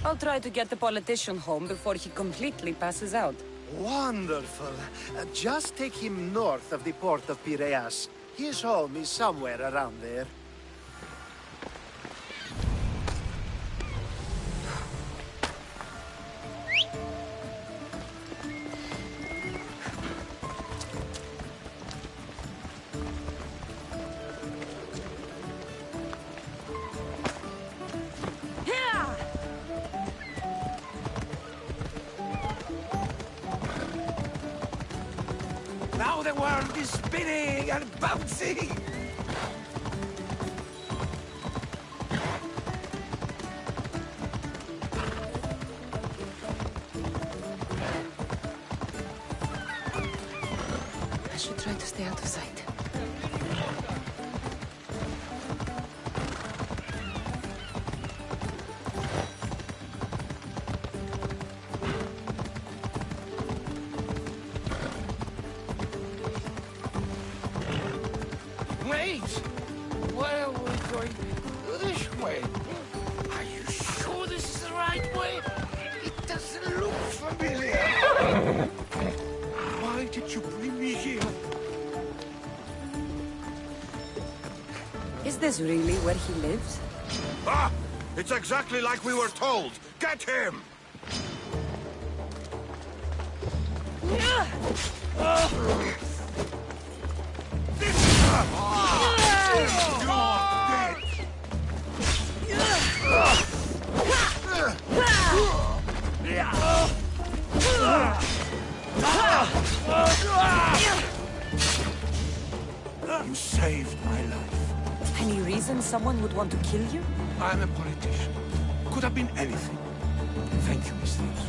I'll try to get the politician home before he completely passes out. Wonderful. Just take him north of the port of Piraeus. His home is somewhere around there. Now the world is spinning and bouncing! I should try to stay out of sight. Wait! Where are we going? This way? Are you sure this is the right way? It doesn't look familiar. Why did you bring me here? Is this really where he lives? Ah! It's exactly like we were told! Get him! You saved my life. Any reason someone would want to kill you? I'm a politician. Could have been anything. Thank you, Miss Thieves.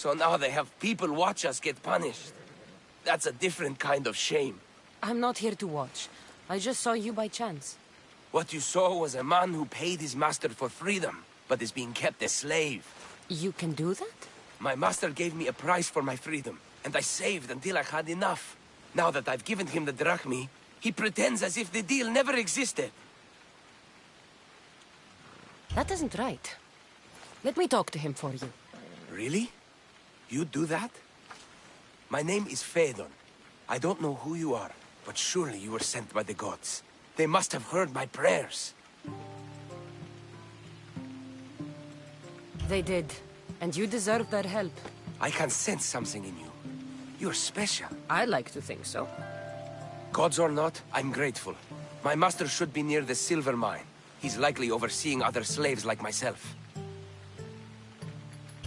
So now they have people watch us get punished. That's a different kind of shame. I'm not here to watch. I just saw you by chance. What you saw was a man who paid his master for freedom, but is being kept a slave. You can do that? My master gave me a price for my freedom, and I saved until I had enough. Now that I've given him the drachmi, he pretends as if the deal never existed. That isn't right. Let me talk to him for you. Really? You do that? My name is Phaedon. I don't know who you are, but surely you were sent by the gods. They must have heard my prayers. They did, and you deserve their help. I can sense something in you. You're special. I like to think so. Gods or not, I'm grateful. My master should be near the silver mine. He's likely overseeing other slaves like myself.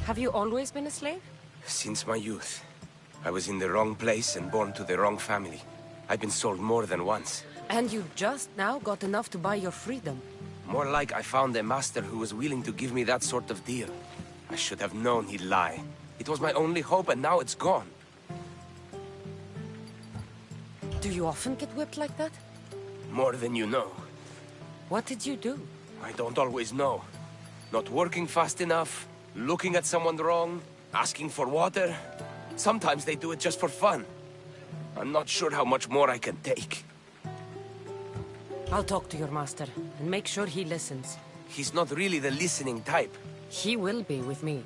Have you always been a slave? Since my youth. I was in the wrong place and born to the wrong family. I've been sold more than once. And you just now got enough to buy your freedom. More like I found a master who was willing to give me that sort of deal. I should have known he'd lie. It was my only hope, and now it's gone. Do you often get whipped like that? More than you know. What did you do? I don't always know. Not working fast enough, looking at someone wrong, asking for water. Sometimes they do it just for fun. I'm not sure how much more I can take. I'll talk to your master, and make sure he listens. He's not really the listening type. He will be with me.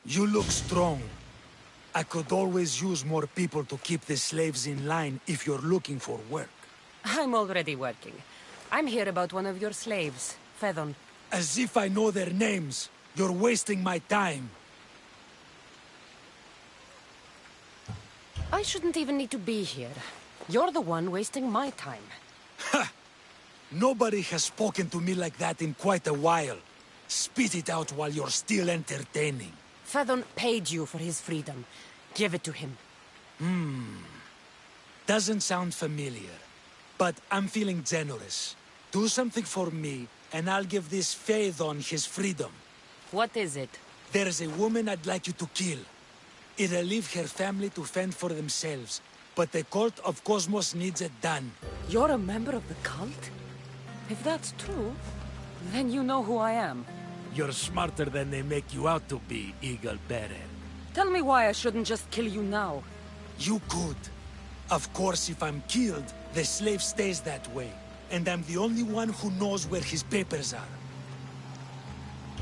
You look strong. I could always use more people to keep the slaves in line if you're looking for work. I'm already working. I'm here about one of your slaves, Phaedon. As if I know their names. You're wasting my time. I shouldn't even need to be here. You're the one wasting my time. Ha! Nobody has spoken to me like that in quite a while. Spit it out while you're still entertaining. Phaedon paid you for his freedom. Give it to him. Doesn't sound familiar. But I'm feeling generous. Do something for me, and I'll give this Phaedon his freedom. What is it? There's a woman I'd like you to kill. It'll leave her family to fend for themselves. But the cult of Cosmos needs it done. You're a member of the cult? If that's true, then you know who I am. You're smarter than they make you out to be, Eagle Bearer. Tell me why I shouldn't just kill you now. You could. Of course, if I'm killed, the slave stays that way. And I'm the only one who knows where his papers are.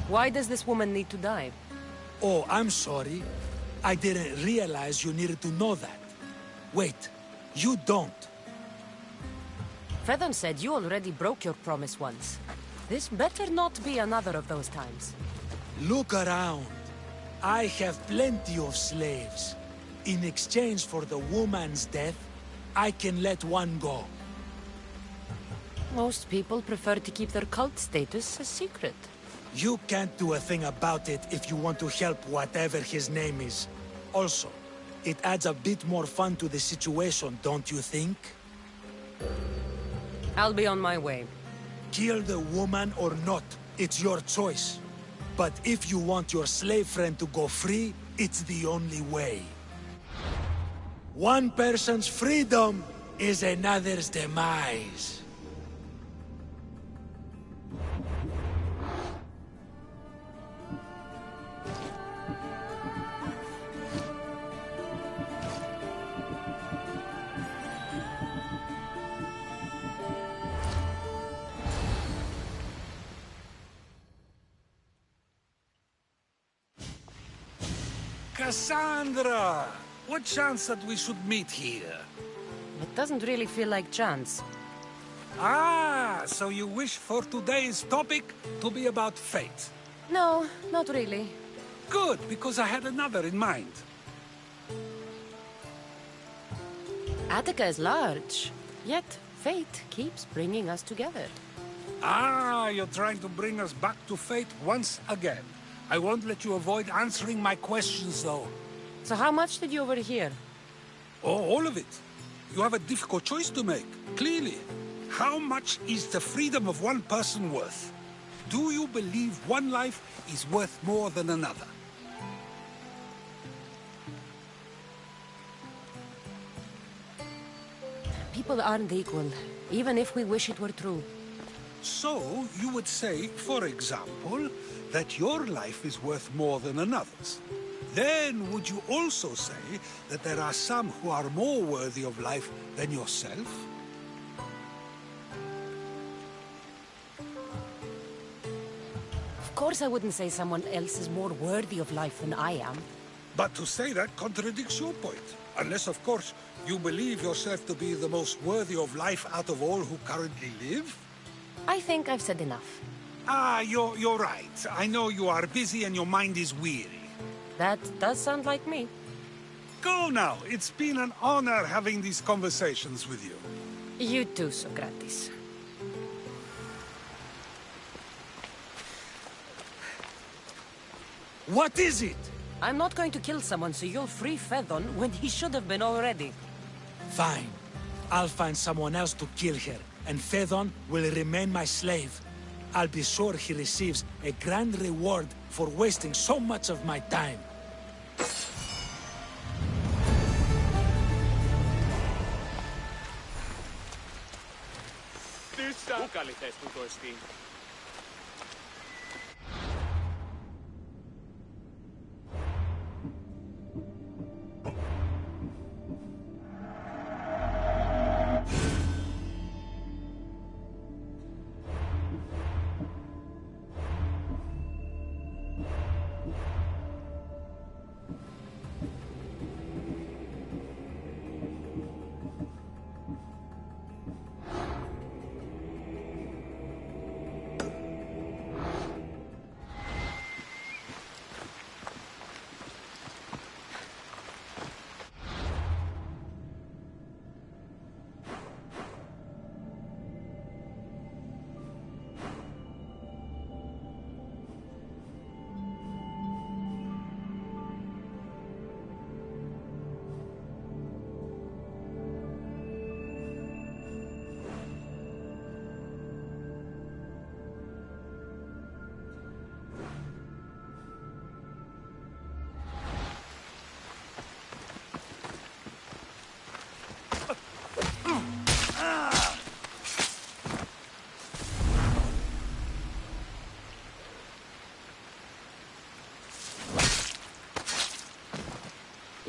Why does this woman need to die? Oh, I'm sorry. I didn't realize you needed to know that. Wait, you don't. Phaedon said you already broke your promise once. This better not be another of those times. Look around. I have plenty of slaves. In exchange for the woman's death, I can let one go. Most people prefer to keep their cult status a secret. You can't do a thing about it if you want to help whatever his name is. Also, it adds a bit more fun to the situation, don't you think? I'll be on my way. Kill the woman or not, it's your choice. But if you want your slave friend to go free, it's the only way. One person's freedom is another's demise. Cassandra! What chance that we should meet here? It doesn't really feel like chance. Ah, so you wish for today's topic to be about fate? No, not really. Good, because I had another in mind. Attica is large, yet Fate keeps bringing us together. Ah, you're trying to bring us back to fate once again. I won't let you avoid answering my questions, though. So how much did you overhear? Oh, all of it. You have a difficult choice to make, clearly. How much is the freedom of one person worth? Do you believe one life is worth more than another? People aren't equal, even if we wish it were true. So, you would say, for example, that your life is worth more than another's. Then, would you also say that there are some who are more worthy of life than yourself? Of course I wouldn't say someone else is more worthy of life than I am. But to say that contradicts your point. Unless, of course, you believe yourself to be the most worthy of life out of all who currently live? I think I've said enough. Ah, you're right. I know you are busy and your mind is weary. That does sound like me. Go now. It's been an honor having these conversations with you. You too, Socrates. What is it? I'm not going to kill someone so you'll free Fedon when he should have been already. Fine. I'll find someone else to kill her, and Fedon will remain my slave. I'll be sure he receives a grand reward for wasting so much of my time.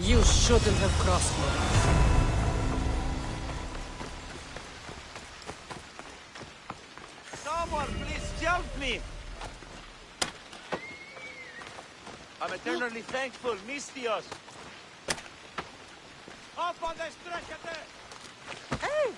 You shouldn't have crossed me. Someone, please help me! I'm eternally thankful, Mistios! Up on the stretcher! Hey!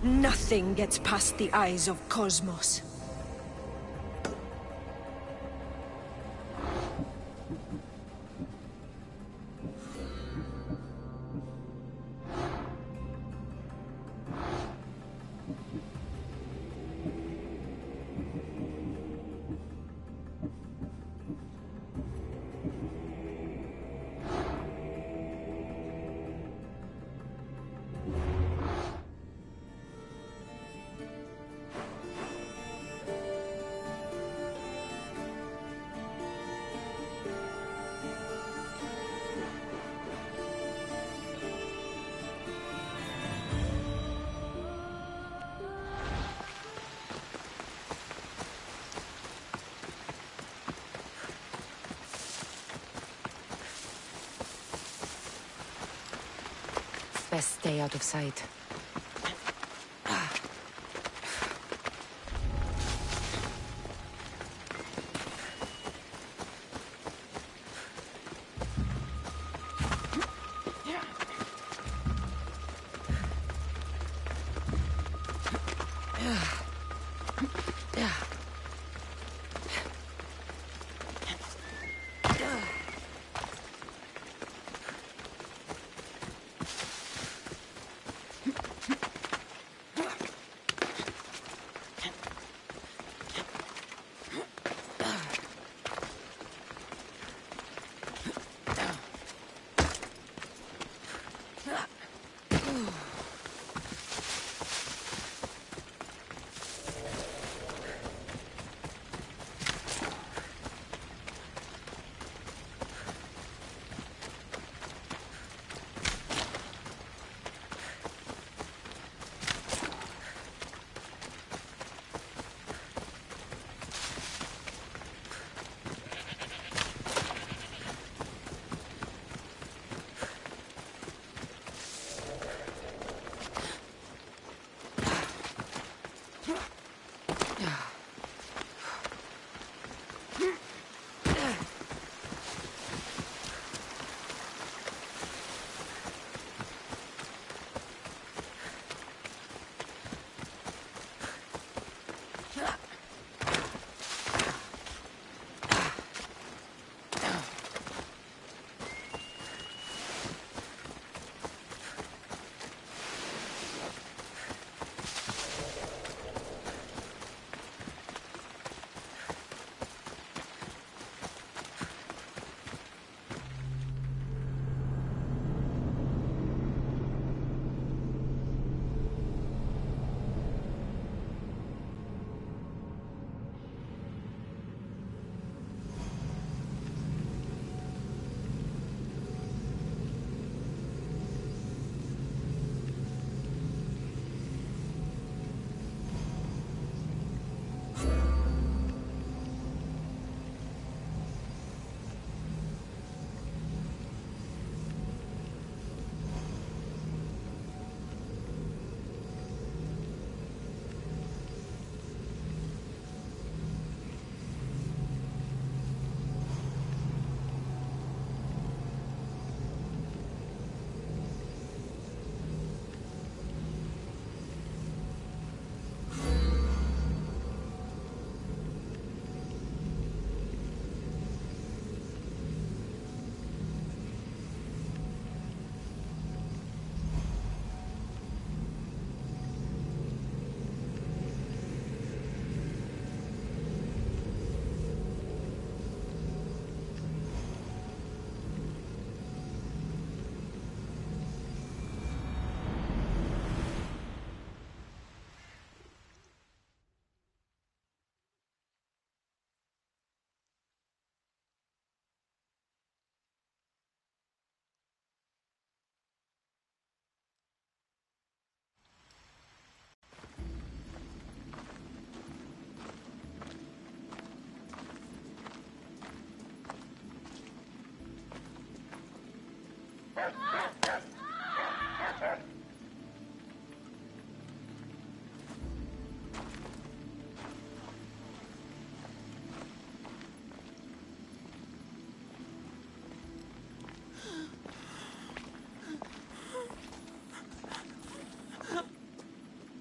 Nothing gets past the eyes of Cosmos. Best stay out of sight.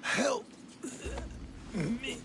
Help me.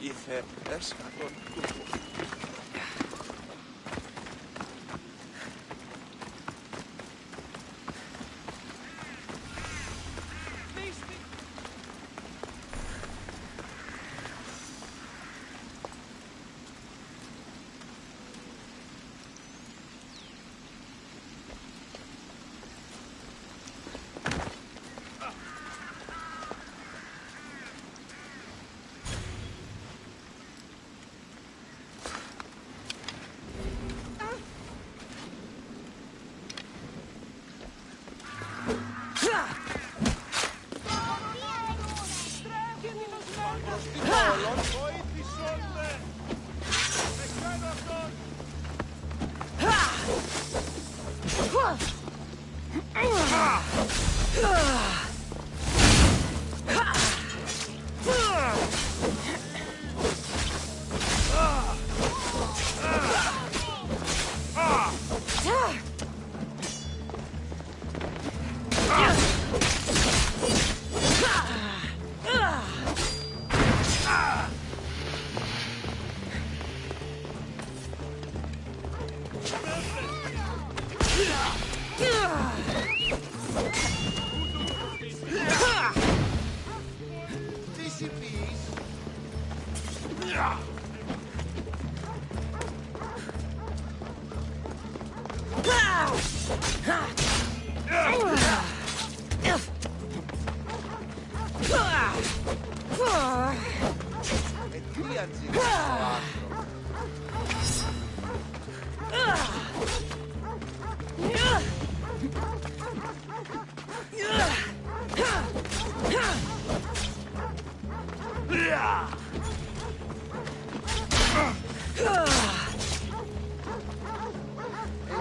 Ήθε έσκατον τούτο.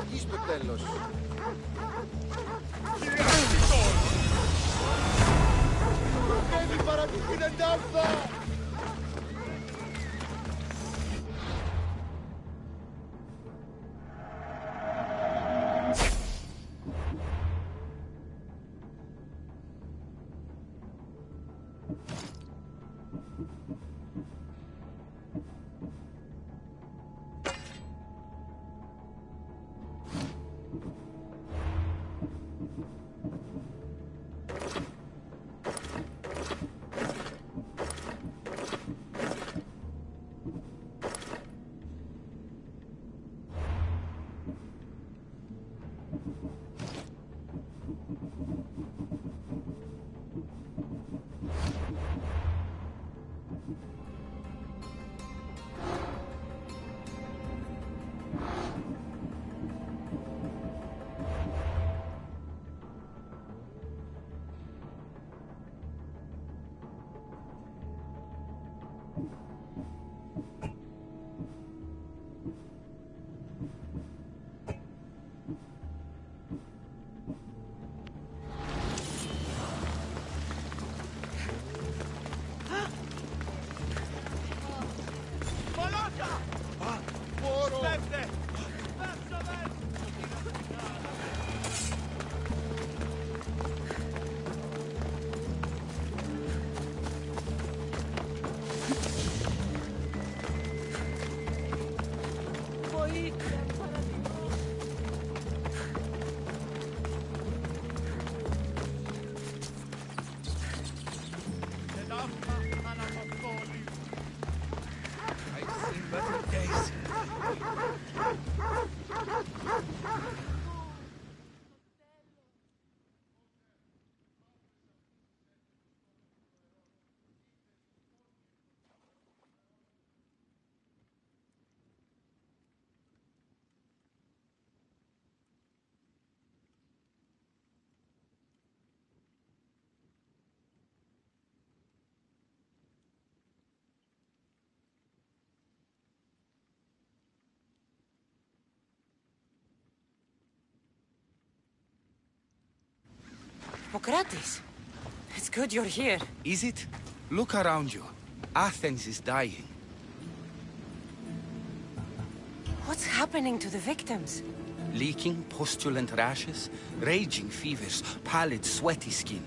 Εκεί στο τέλος. Προκέβει παρά την εντάφα! Hippocrates, it's good you're here. Is it? Look around you. Athens is dying. What's happening to the victims? Leaking, pustulent rashes, raging fevers, pallid, sweaty skin.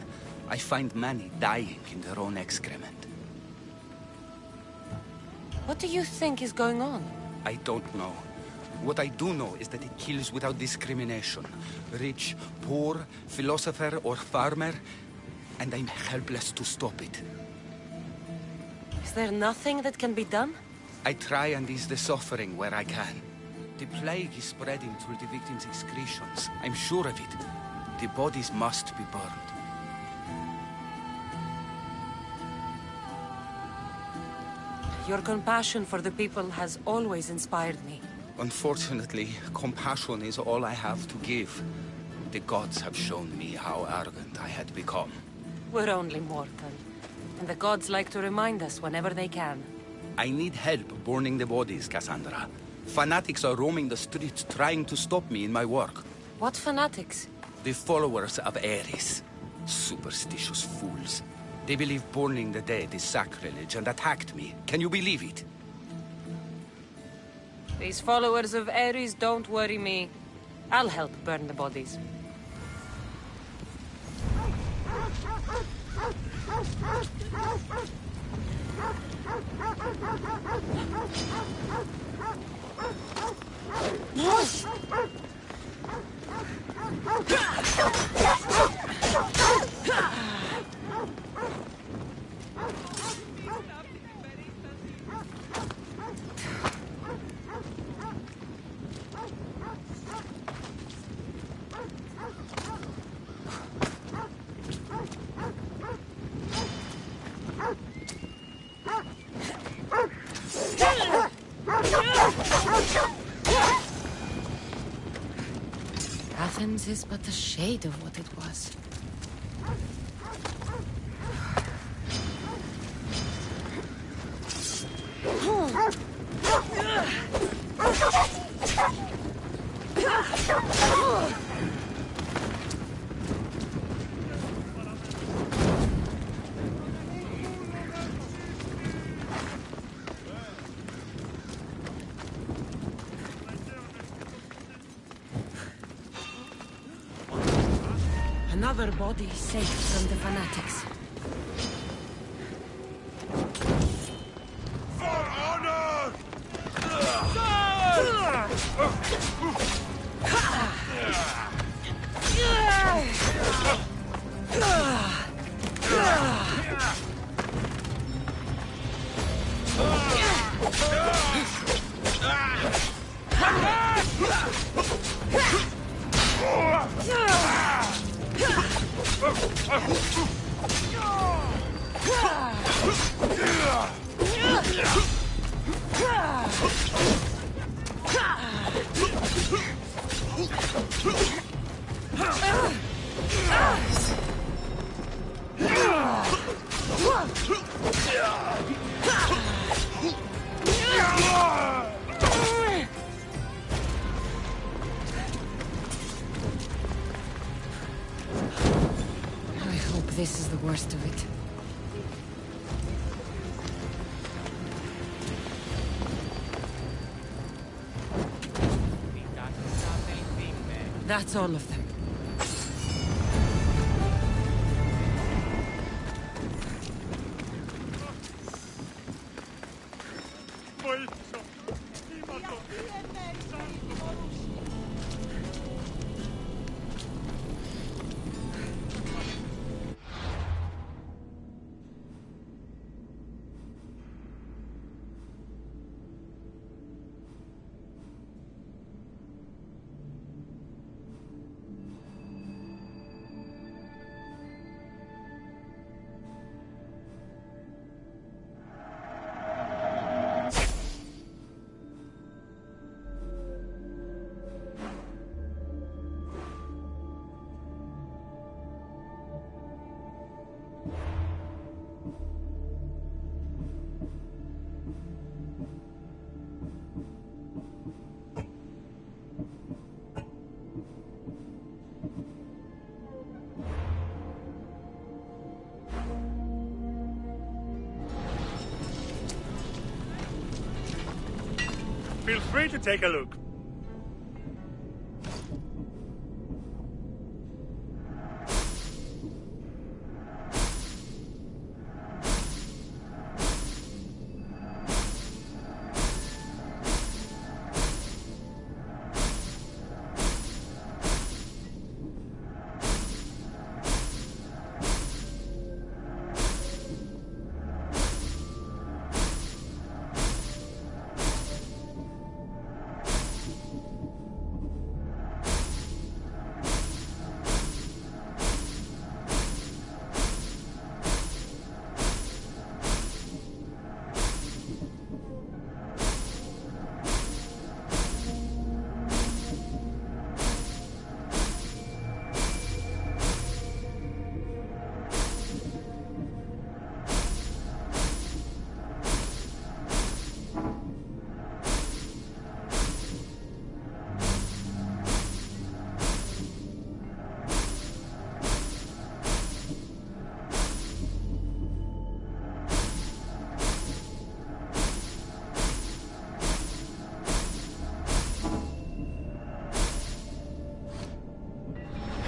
I find many dying in their own excrement. What do you think is going on? I don't know. What I do know is that it kills without discrimination. Rich, poor, philosopher or farmer, and I'm helpless to stop it. Is there nothing that can be done? I try and ease the suffering where I can. The plague is spreading through the victims' excretions. I'm sure of it. The bodies must be burned. Your compassion for the people has always inspired me. Unfortunately, compassion is all I have to give. The gods have shown me how arrogant I had become. We're only mortal, and the gods like to remind us whenever they can. I need help burning the bodies, Cassandra. Fanatics are roaming the streets trying to stop me in my work. What fanatics? The followers of Ares. Superstitious fools. They believe burning the dead is sacrilege and attacked me. Can you believe it? These followers of Ares don't worry me. I'll help burn the bodies. Athens is but a shade of what it was. Another body safe from the fanatics. For honor! This is the worst of it. That's all of them. Feel free to take a look.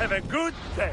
Have a good day.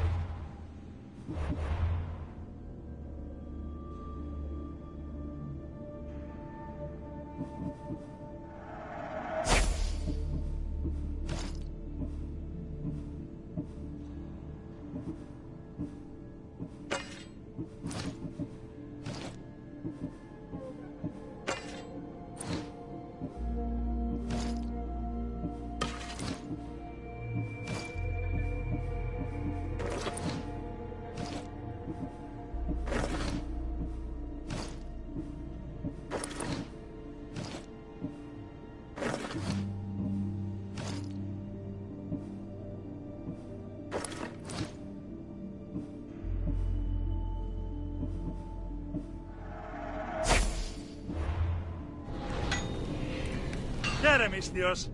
Dios.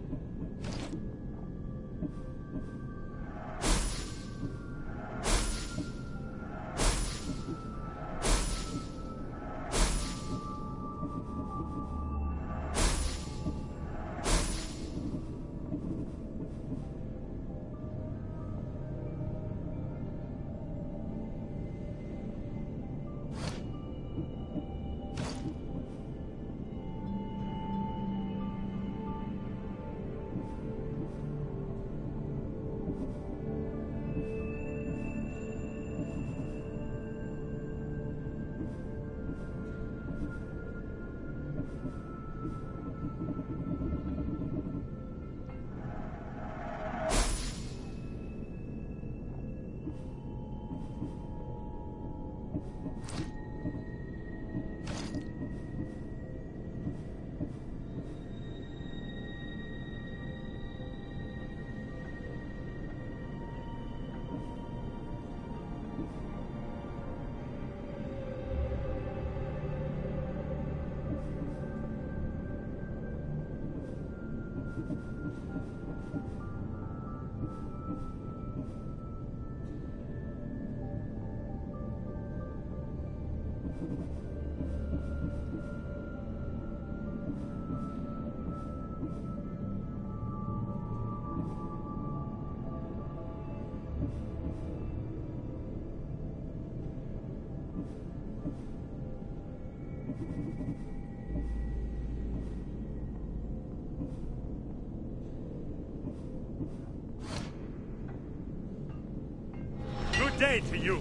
Good day to you.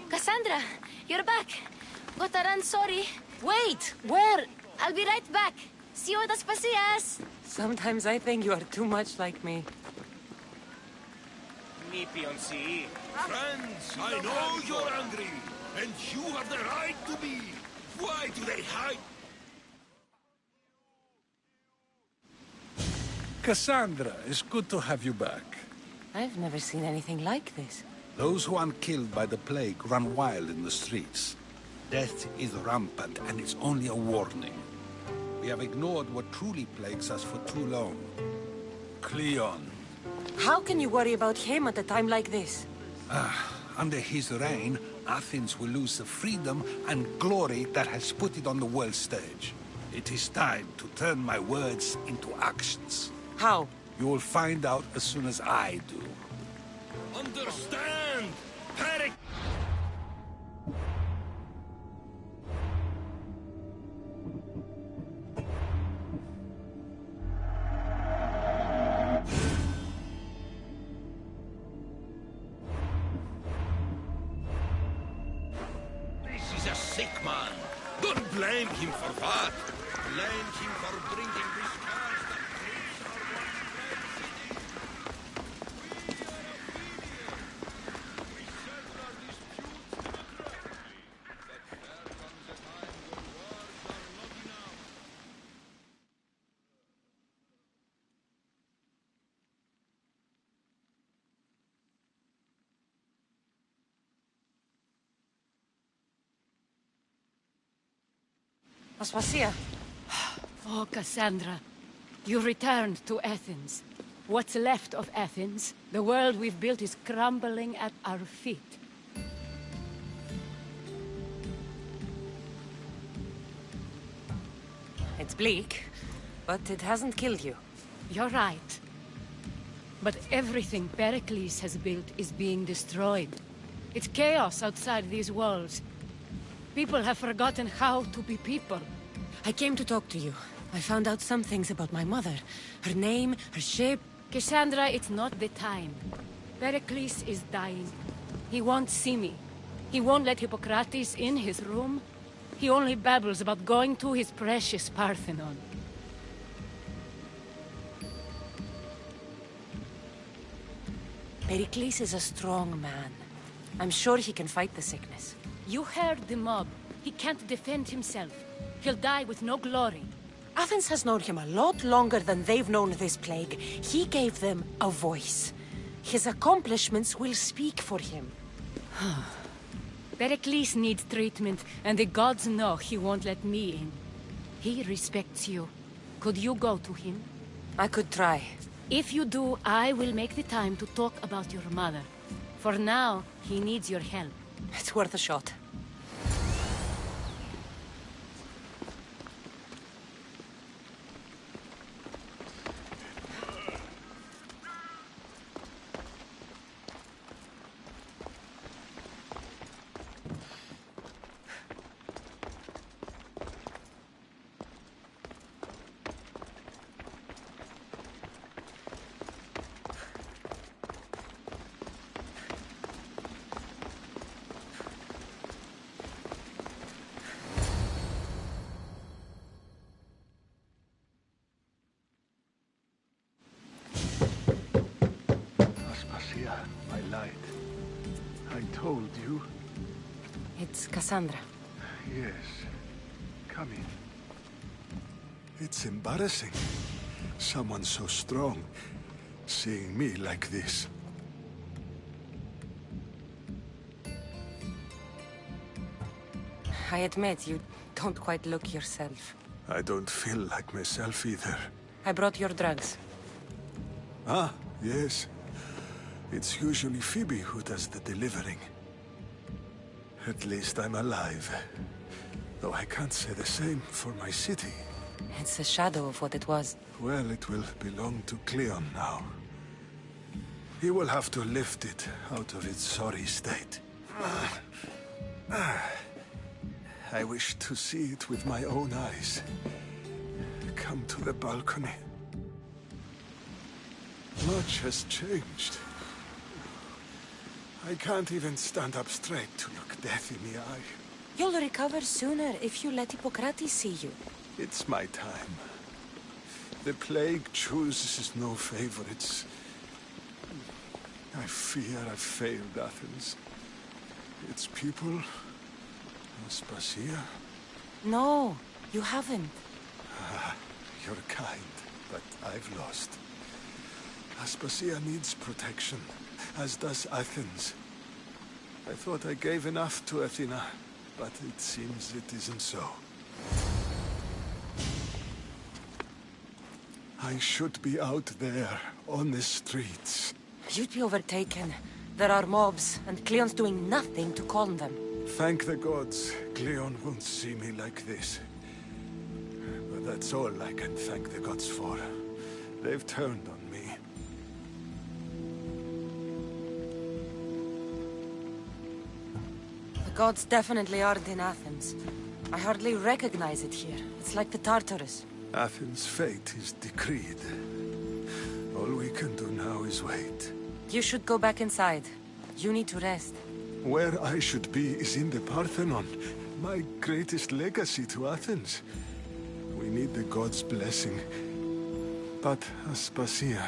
Cassandra, you're back. Gotaran, sorry. Wait! Where? I'll be right back. See you at las pasillas. Sometimes I think you are too much like me. Friends, I know you're angry, and you have the right to be. Why do they hide? Cassandra, it's good to have you back. I've never seen anything like this. Those who aren't killed by the plague run wild in the streets. Death is rampant, and it's only a warning. We have ignored what truly plagues us for too long. Cleon. How can you worry about him at a time like this? Under his reign, Athens will lose the freedom and glory that has put it on the world stage. It is time to turn my words into actions. How? You will find out as soon as I do. Understand! Peric... This is a sick man. Don't blame him for that. Blame him for bringing this curse that grips our once great city. We are obedient. We settle our disputes democratically. But there comes a time when words are not enough. Aspasia. Oh, Cassandra. You returned to Athens. What's left of Athens, the world we've built, is crumbling at our feet. It's bleak, but it hasn't killed you. You're right. But everything Pericles has built is being destroyed. It's chaos outside these walls. People have forgotten how to be people. I came to talk to you. I found out some things about my mother. Her name, her shape. Cassandra, it's not the time. Pericles is dying. He won't see me. He won't let Hippocrates in his room. He only babbles about going to his precious Parthenon. Pericles is a strong man. I'm sure he can fight the sickness. You heard the mob. He can't defend himself. He'll die with no glory. Athens has known him a lot longer than they've known this plague. He gave them a voice. His accomplishments will speak for him. Pericles needs treatment, and the gods know he won't let me in. He respects you. Could you go to him? I could try. If you do, I will make the time to talk about your mother. For now, he needs your help. It's worth a shot. My light. I told you. It's Cassandra. Yes. Come in. It's embarrassing. Someone so strong seeing me like this. I admit, you don't quite look yourself. I don't feel like myself either. I brought your drugs. Ah, yes. It's usually Phoebe who does the delivering. At least I'm alive. Though I can't say the same for my city. It's a shadow of what it was. Well, it will belong to Cleon now. He will have to lift it out of its sorry state. I wish to see it with my own eyes. Come to the balcony. Much has changed. I can't even stand up straight to look death in the eye. You'll recover sooner if you let Hippocrates see you. It's my time. The plague chooses no favorites. I fear I've failed Athens. Its people... Aspasia? No, you haven't. Ah, you're kind, but I've lost. Aspasia needs protection, as does Athens. I thought I gave enough to Athena, but it seems it isn't so. I should be out there, on the streets. You'd be overtaken. There are mobs, and Cleon's doing nothing to calm them. Thank the gods, Cleon won't see me like this. But that's all I can thank the gods for. They've turned on me. gods definitely aren't in Athens. I hardly recognize it here. It's like the Tartarus. Athens' fate is decreed. All we can do now is wait. You should go back inside. You need to rest. Where I should be is in the Parthenon, my greatest legacy to Athens. We need the gods' blessing. But Aspasia...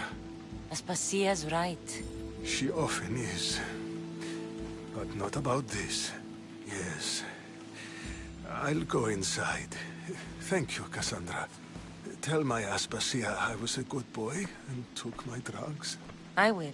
Aspasia's right. She often is. But not about this. Yes. I'll go inside. Thank you, Cassandra. Tell my Aspasia I was a good boy and took my drugs. I will.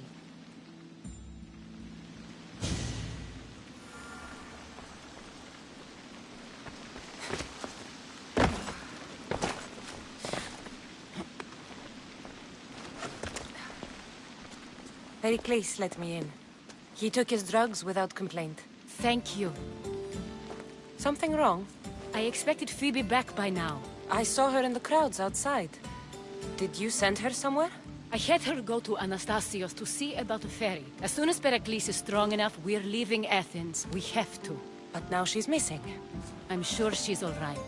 Pericles let me in. He took his drugs without complaint. Thank you. Something wrong? I expected Phoebe back by now. I saw her in the crowds outside. Did you send her somewhere? I had her go to Anastasios to see about the ferry. As soon as Pericles is strong enough, we're leaving Athens. We have to. But now she's missing. I'm sure she's all right.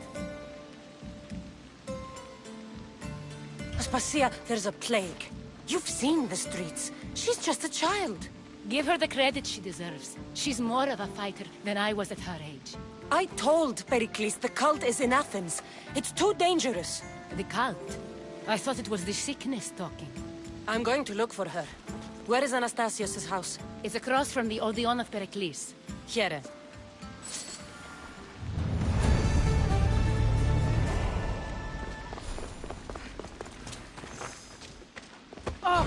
Aspasia, there's a plague. You've seen the streets. She's just a child. Give her the credit she deserves. She's more of a fighter than I was at her age. I told Pericles the cult is in Athens. It's too dangerous. The cult? I thought it was the sickness talking. I'm going to look for her. Where is Anastasios' house? It's across from the Odeon of Pericles. Here. Oh!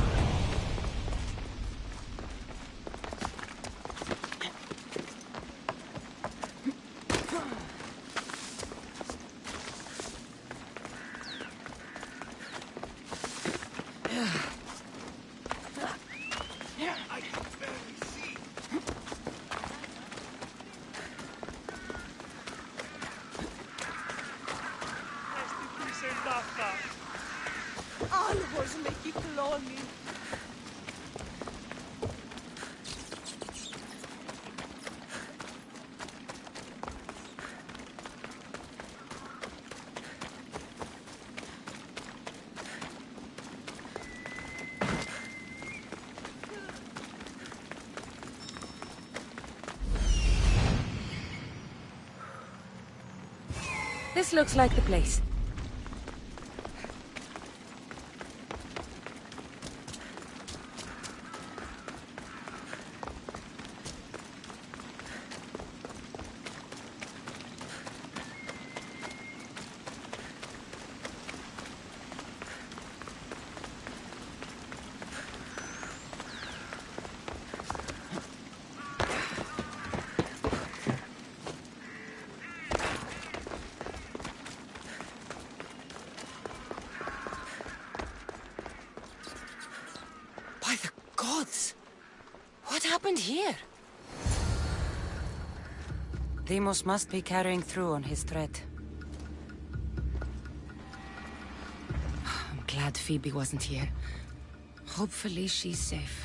This looks like the place. What happened here? Deimos must be carrying through on his threat. I'm glad Phoebe wasn't here. Hopefully she's safe.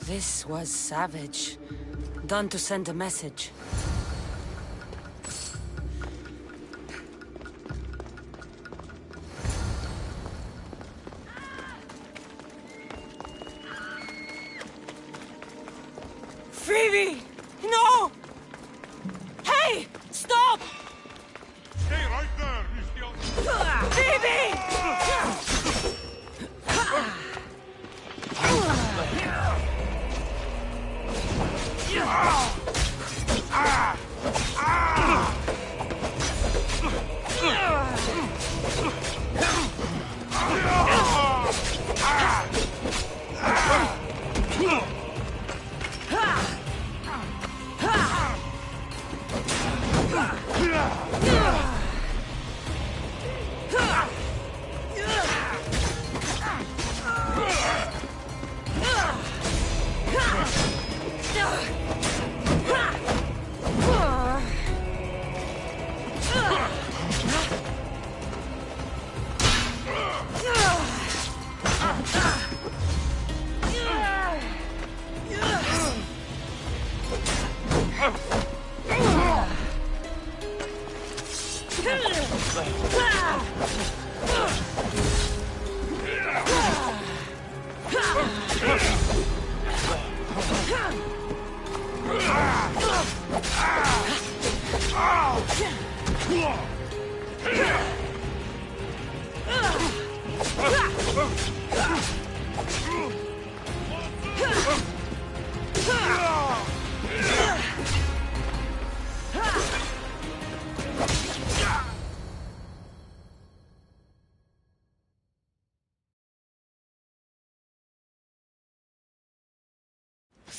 This was savage. Done to send a message. Phoebe! No! Hey! Stop! Stay right there, Phoebe!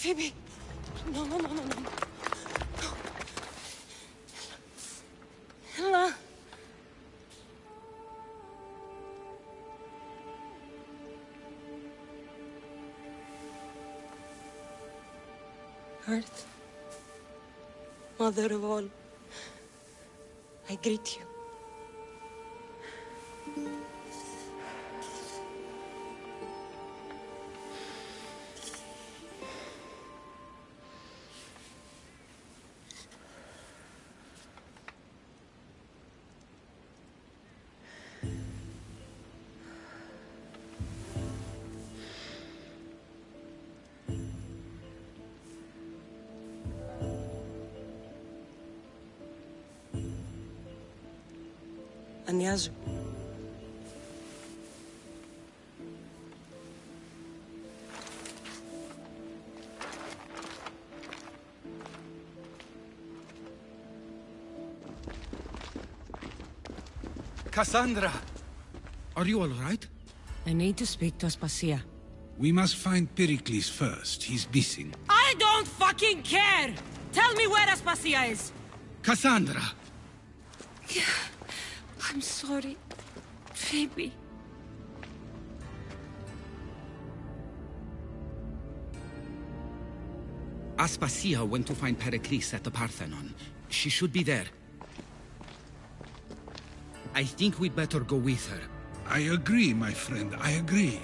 Phoebe! No, no, no, no, no. Ella! Earth, Mother of all, I greet you. Anyazu. Cassandra! Are you all right? I need to speak to Aspasia. We must find Pericles first. He's missing. I don't fucking care! Tell me where Aspasia is! Cassandra! I'm sorry, Phoebe. Aspasia went to find Pericles at the Parthenon. She should be there. I think we'd better go with her. I agree, my friend. I agree.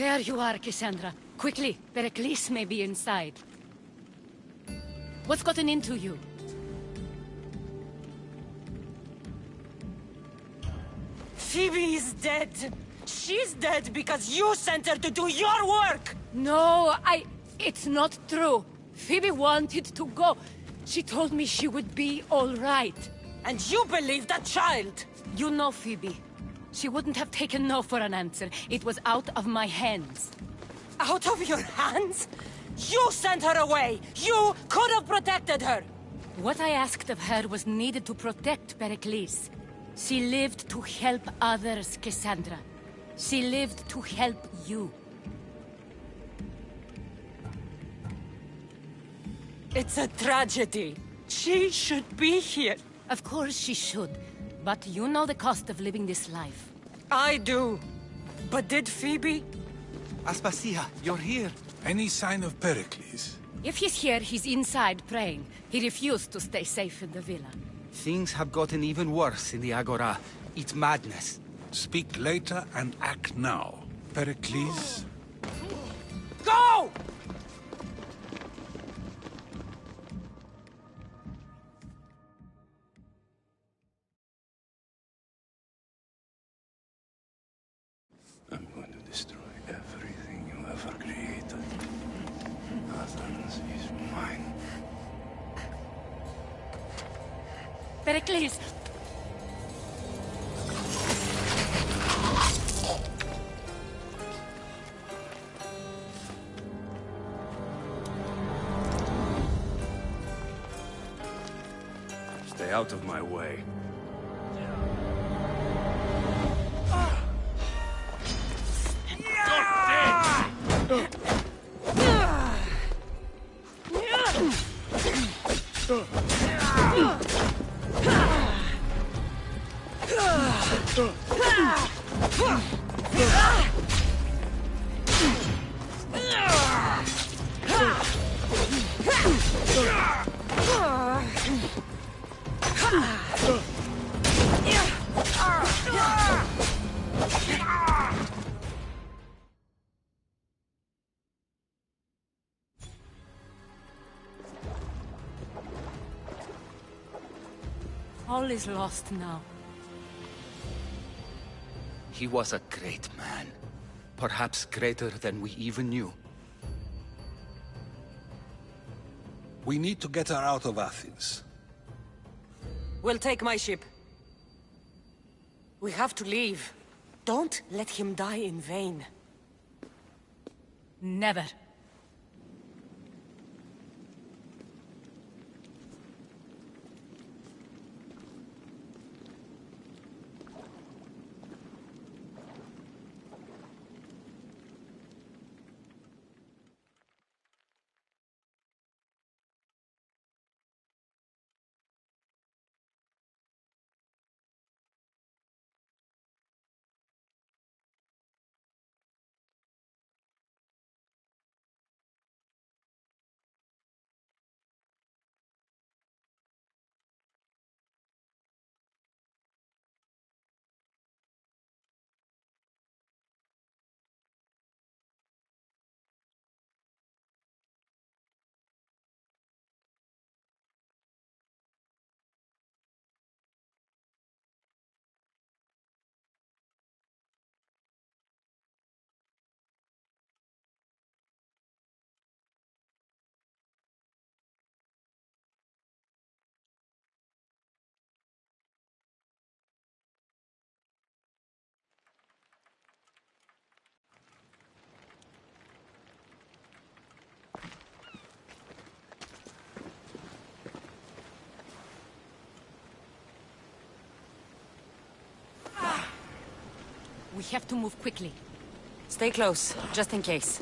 There you are, Cassandra. Quickly, Pericles may be inside. What's gotten into you? Phoebe is dead. She's dead because you sent her to do your work! No, It's not true. Phoebe wanted to go. She told me she would be all right. And you believe that child? You know Phoebe. She wouldn't have taken no for an answer. It was out of my hands. Out of your hands? You sent her away! You could have protected her! What I asked of her was needed to protect Pericles. She lived to help others, Cassandra. She lived to help you. It's a tragedy. She should be here. Of course she should. But you know the cost of living this life. I do. But did Phoebe? Aspasia, you're here. Any sign of Pericles? If he's here, he's inside praying. He refused to stay safe in the villa. Things have gotten even worse in the Agora. It's madness. Speak later and act now. Pericles? Go! I'm going to destroy everything you ever created. Athens is mine. Pericles! Stay out of my way. All is lost now. He was a great man. Perhaps greater than we even knew. We need to get her out of Athens. We'll take my ship. We have to leave. Don't let him die in vain. Never. We have to move quickly. Stay close, just in case.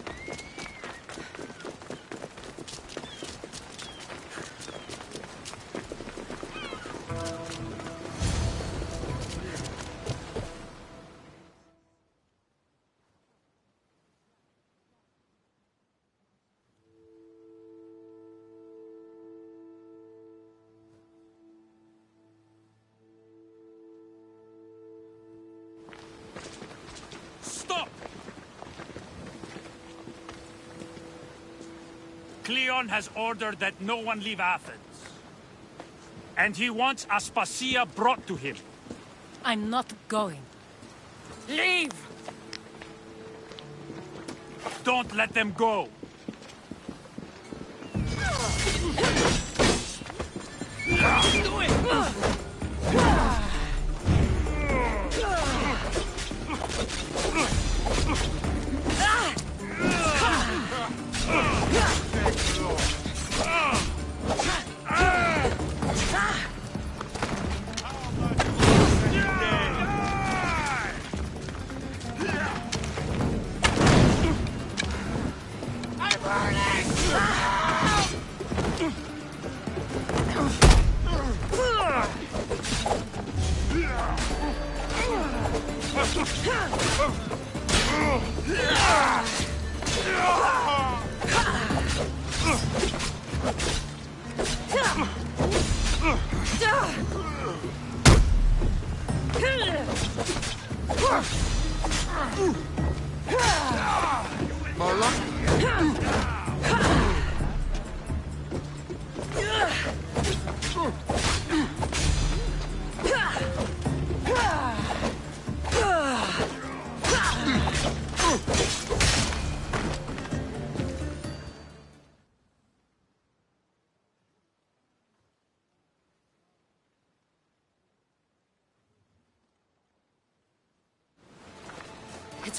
Cleon has ordered that no one leave Athens. And he wants Aspasia brought to him. I'm not going. Leave! Don't let them go.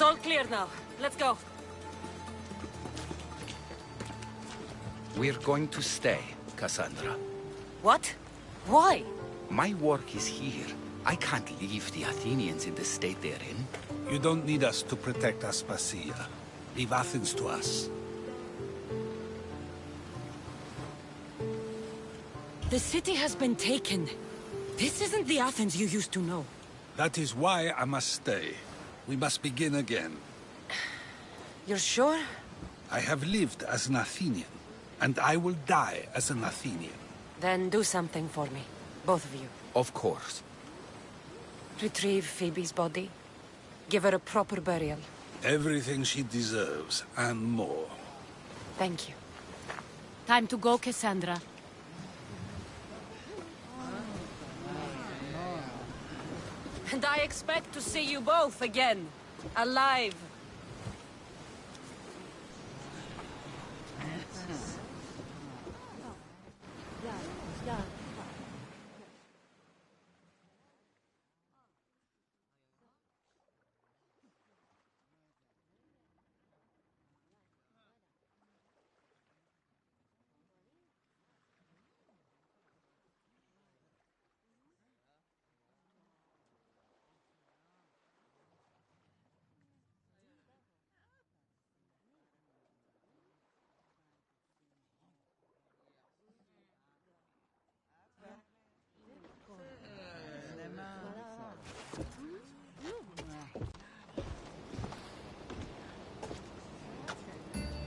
It's all clear now. Let's go. We're going to stay, Cassandra. What? Why? My work is here. I can't leave the Athenians in the state they're in. You don't need us to protect Aspasia. Leave Athens to us. The city has been taken. This isn't the Athens you used to know. That is why I must stay. We must begin again. You're sure? I have lived as an Athenian, and I will die as an Athenian. Then do something for me. Both of you. Of course. Retrieve Phoebe's body. Give her a proper burial. Everything she deserves, and more. Thank you. Time to go, Cassandra. And I expect to see you both again. Alive.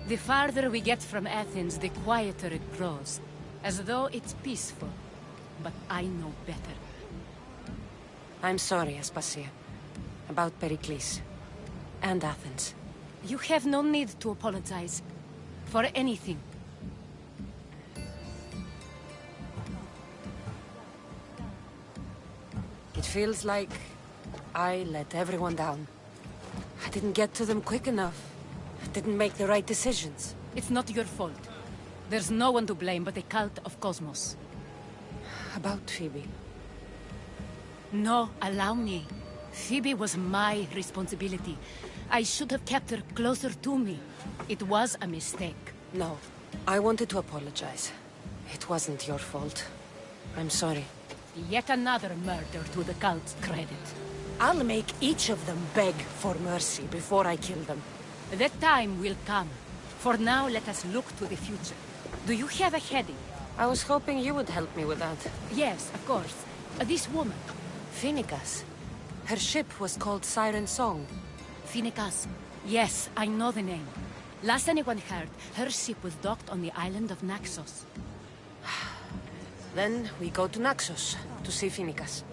The farther we get from Athens, the quieter it grows. As though it's peaceful. But I know better. I'm sorry, Aspasia. About Pericles. And Athens. You have no need to apologize. For anything. It feels like I let everyone down. I didn't get to them quick enough. I didn't make the right decisions. It's not your fault. There's no one to blame but the cult of Cosmos. About Phoebe. No, allow me. Phoebe was my responsibility. I should have kept her closer to me. It was a mistake. No. I wanted to apologize. It wasn't your fault. I'm sorry. Yet another murder to the cult's credit. I'll make each of them beg for mercy before I kill them. That time will come. For now, let us look to the future. Do you have a heading? I was hoping you would help me with that. Yes, of course. This woman. Phoenicas. Her ship was called Siren Song. Phoenicas. Yes, I know the name. Last anyone heard, her ship was docked on the island of Naxos. Then we go to Naxos to see Phoenicas.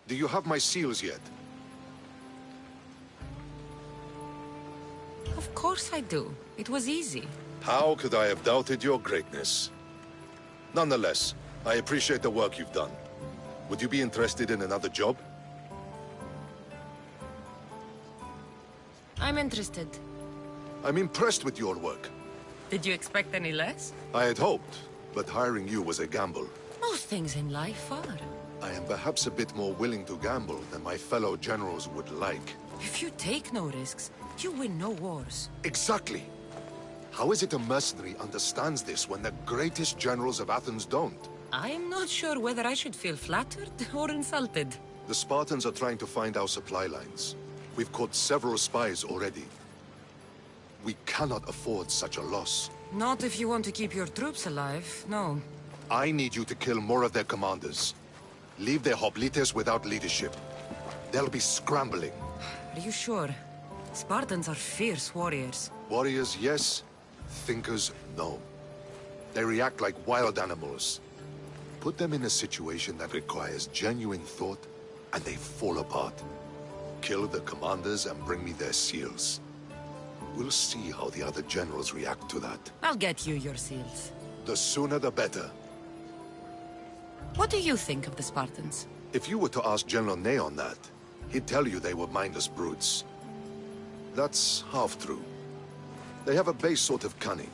Do you have my seals yet? Of course I do. It was easy. How could I have doubted your greatness? Nonetheless, I appreciate the work you've done. Would you be interested in another job? I'm interested. I'm impressed with your work. Did you expect any less? I had hoped, but hiring you was a gamble. Most things in life are. I am perhaps a bit more willing to gamble than my fellow generals would like. If you take no risks, you win no wars. Exactly. How is it a mercenary understands this when the greatest generals of Athens don't? I'm not sure whether I should feel flattered or insulted. The Spartans are trying to find our supply lines. We've caught several spies already. We cannot afford such a loss. Not if you want to keep your troops alive, no. I need you to kill more of their commanders. Leave their hoplites without leadership. They'll be scrambling. Are you sure? Spartans are fierce warriors. Warriors, yes. Thinkers, no. They react like wild animals. Put them in a situation that requires genuine thought, and they fall apart. Kill the commanders and bring me their seals. We'll see how the other generals react to that. I'll get you your seals. The sooner the better. What do you think of the Spartans? If you were to ask General Neon that, he'd tell you they were mindless brutes. That's half true. They have a base sort of cunning.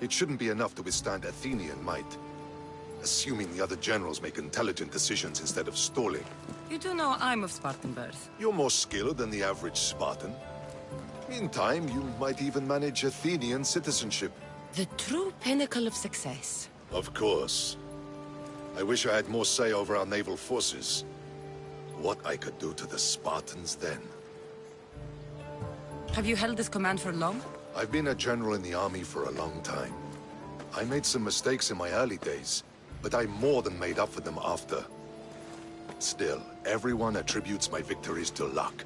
It shouldn't be enough to withstand Athenian might. Assuming the other generals make intelligent decisions instead of stalling. You do know I'm of Spartan birth. You're more skilled than the average Spartan. In time, you might even manage Athenian citizenship. The true pinnacle of success. Of course. I wish I had more say over our naval forces. What I could do to the Spartans then. Have you held this command for long? I've been a general in the army for a long time. I made some mistakes in my early days, but I more than made up for them after. Still, everyone attributes my victories to luck,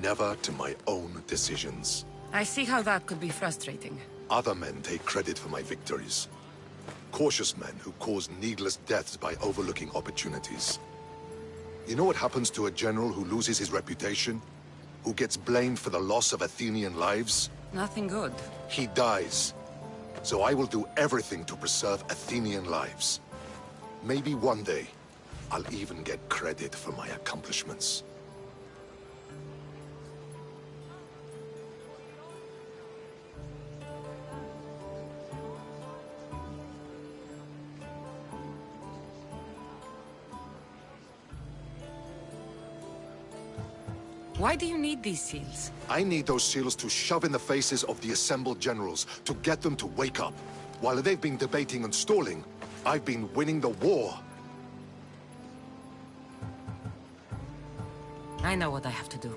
never to my own decisions. I see how that could be frustrating. Other men take credit for my victories. Cautious men who cause needless deaths by overlooking opportunities. You know what happens to a general who loses his reputation? Who gets blamed for the loss of Athenian lives? Nothing good. He dies. So I will do everything to preserve Athenian lives. Maybe one day, I'll even get credit for my accomplishments. Why do you need these seals? I need those seals to shove in the faces of the assembled generals, to get them to wake up. While they've been debating and stalling, I've been winning the war. I know what I have to do.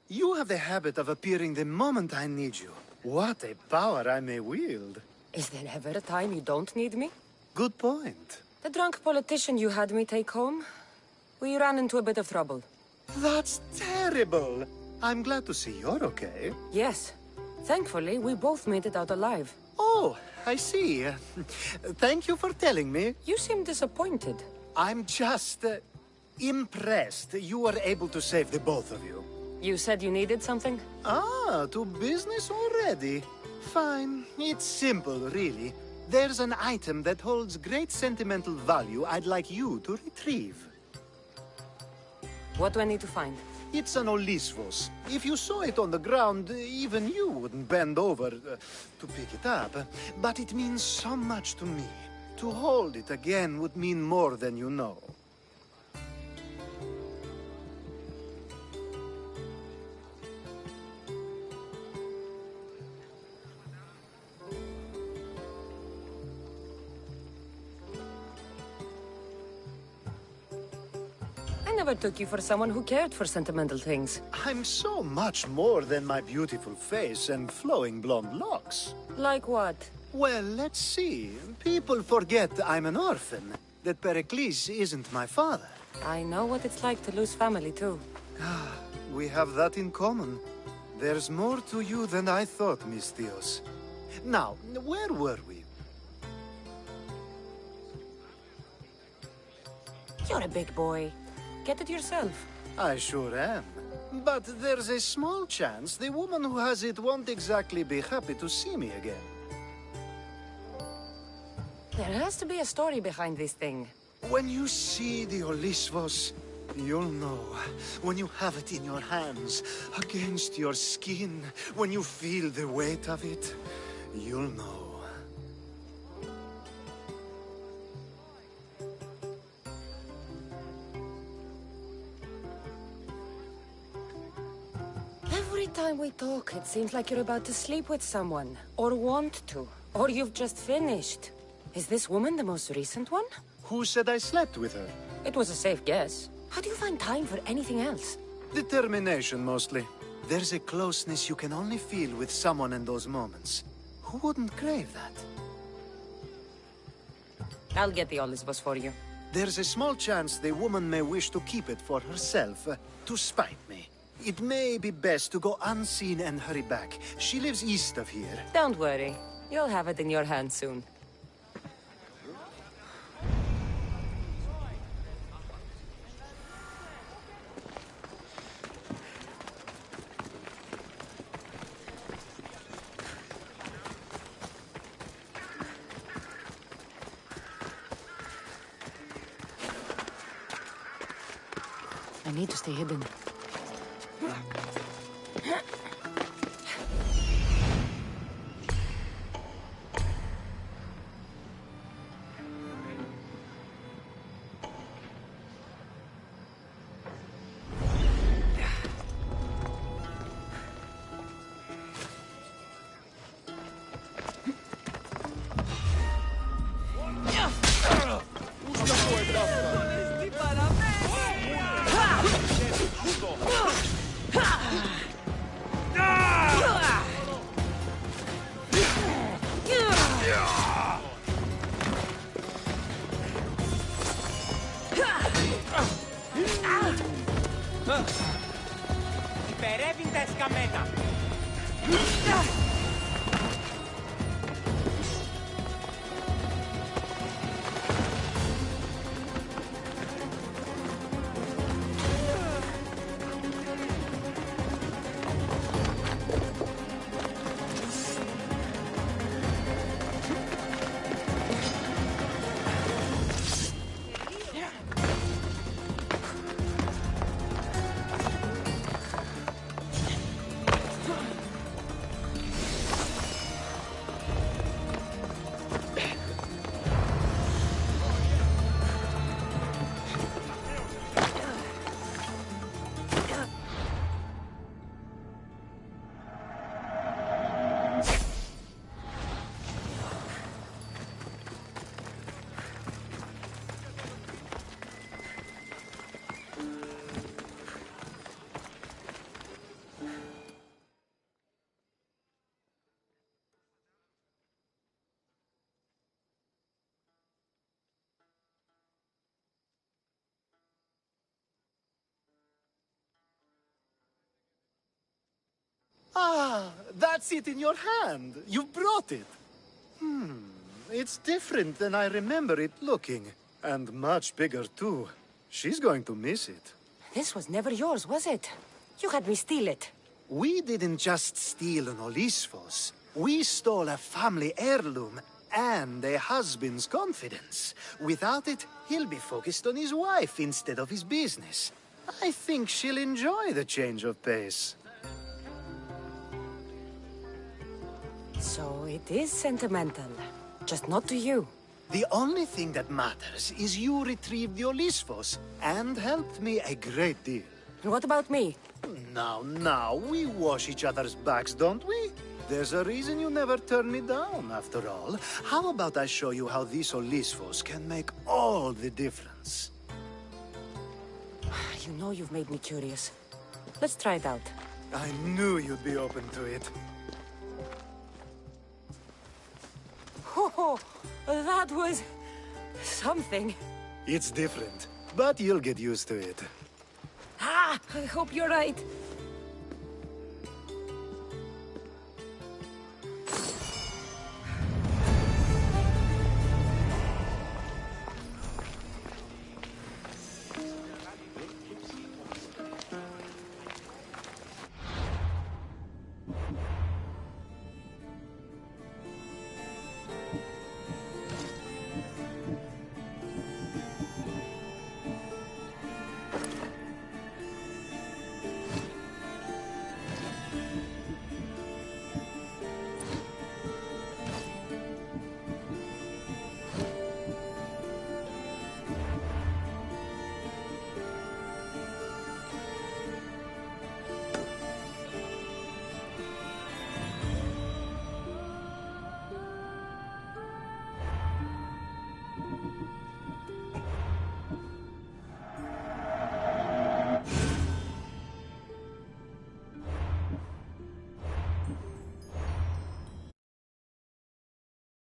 You have the habit of appearing the moment I need you. What a power I may wield. Is there ever a time you don't need me? Good point. The drunk politician you had me take home, we ran into a bit of trouble. That's terrible. I'm glad to see you're okay. Yes. Thankfully, we both made it out alive. Oh, I see. Thank you for telling me. You seem disappointed. I'm just impressed you were able to save the both of you. You said you needed something? Ah, to business already. Fine. It's simple, really. There's an item that holds great sentimental value I'd like you to retrieve. What do I need to find? It's an Olisvos. If you saw it on the ground, even you wouldn't bend over to pick it up. But it means so much to me. To hold it again would mean more than you know. I never took you for someone who cared for sentimental things. I'm so much more than my beautiful face and flowing blonde locks. Like what? Well, let's see. People forget I'm an orphan, that Pericles isn't my father. I know what it's like to lose family, too. We have that in common. There's more to you than I thought, Miss Theos. Now, where were we? You're a big boy. Get it yourself. I sure am. But there's a small chance the woman who has it won't exactly be happy to see me again. There has to be a story behind this thing. When you see the Olisvos, you'll know. When you have it in your hands, against your skin, when you feel the weight of it, you'll know. Every time we talk, it seems like you're about to sleep with someone. Or want to. Or you've just finished. Is this woman the most recent one? Who said I slept with her? It was a safe guess. How do you find time for anything else? Determination, mostly. There's a closeness you can only feel with someone in those moments. Who wouldn't crave that? I'll get the Olisvos for you. There's a small chance the woman may wish to keep it for herself, to spite me. It may be best to go unseen and hurry back. She lives east of here. Don't worry. You'll have it in your hand soon. I need to stay hidden. Υπερεύει τα εσκαμμένα. Ah, that's it in your hand. You brought it. It's different than I remember it looking. And much bigger, too. She's going to miss it. This was never yours, was it? You had me steal it. We didn't just steal an Olisfos. We stole a family heirloom and a husband's confidence. Without it, he'll be focused on his wife instead of his business. I think she'll enjoy the change of pace. So it is sentimental. Just not to you. The only thing that matters is you retrieved the Olisfos and helped me a great deal. And what about me? Now, we wash each other's backs, don't we? There's a reason you never turn me down, after all. How about I show you how these Olisfos can make all the difference? You know you've made me curious. Let's try it out. I knew you'd be open to it. Oh, that was... something. It's different, but you'll get used to it. Ah, I hope you're right.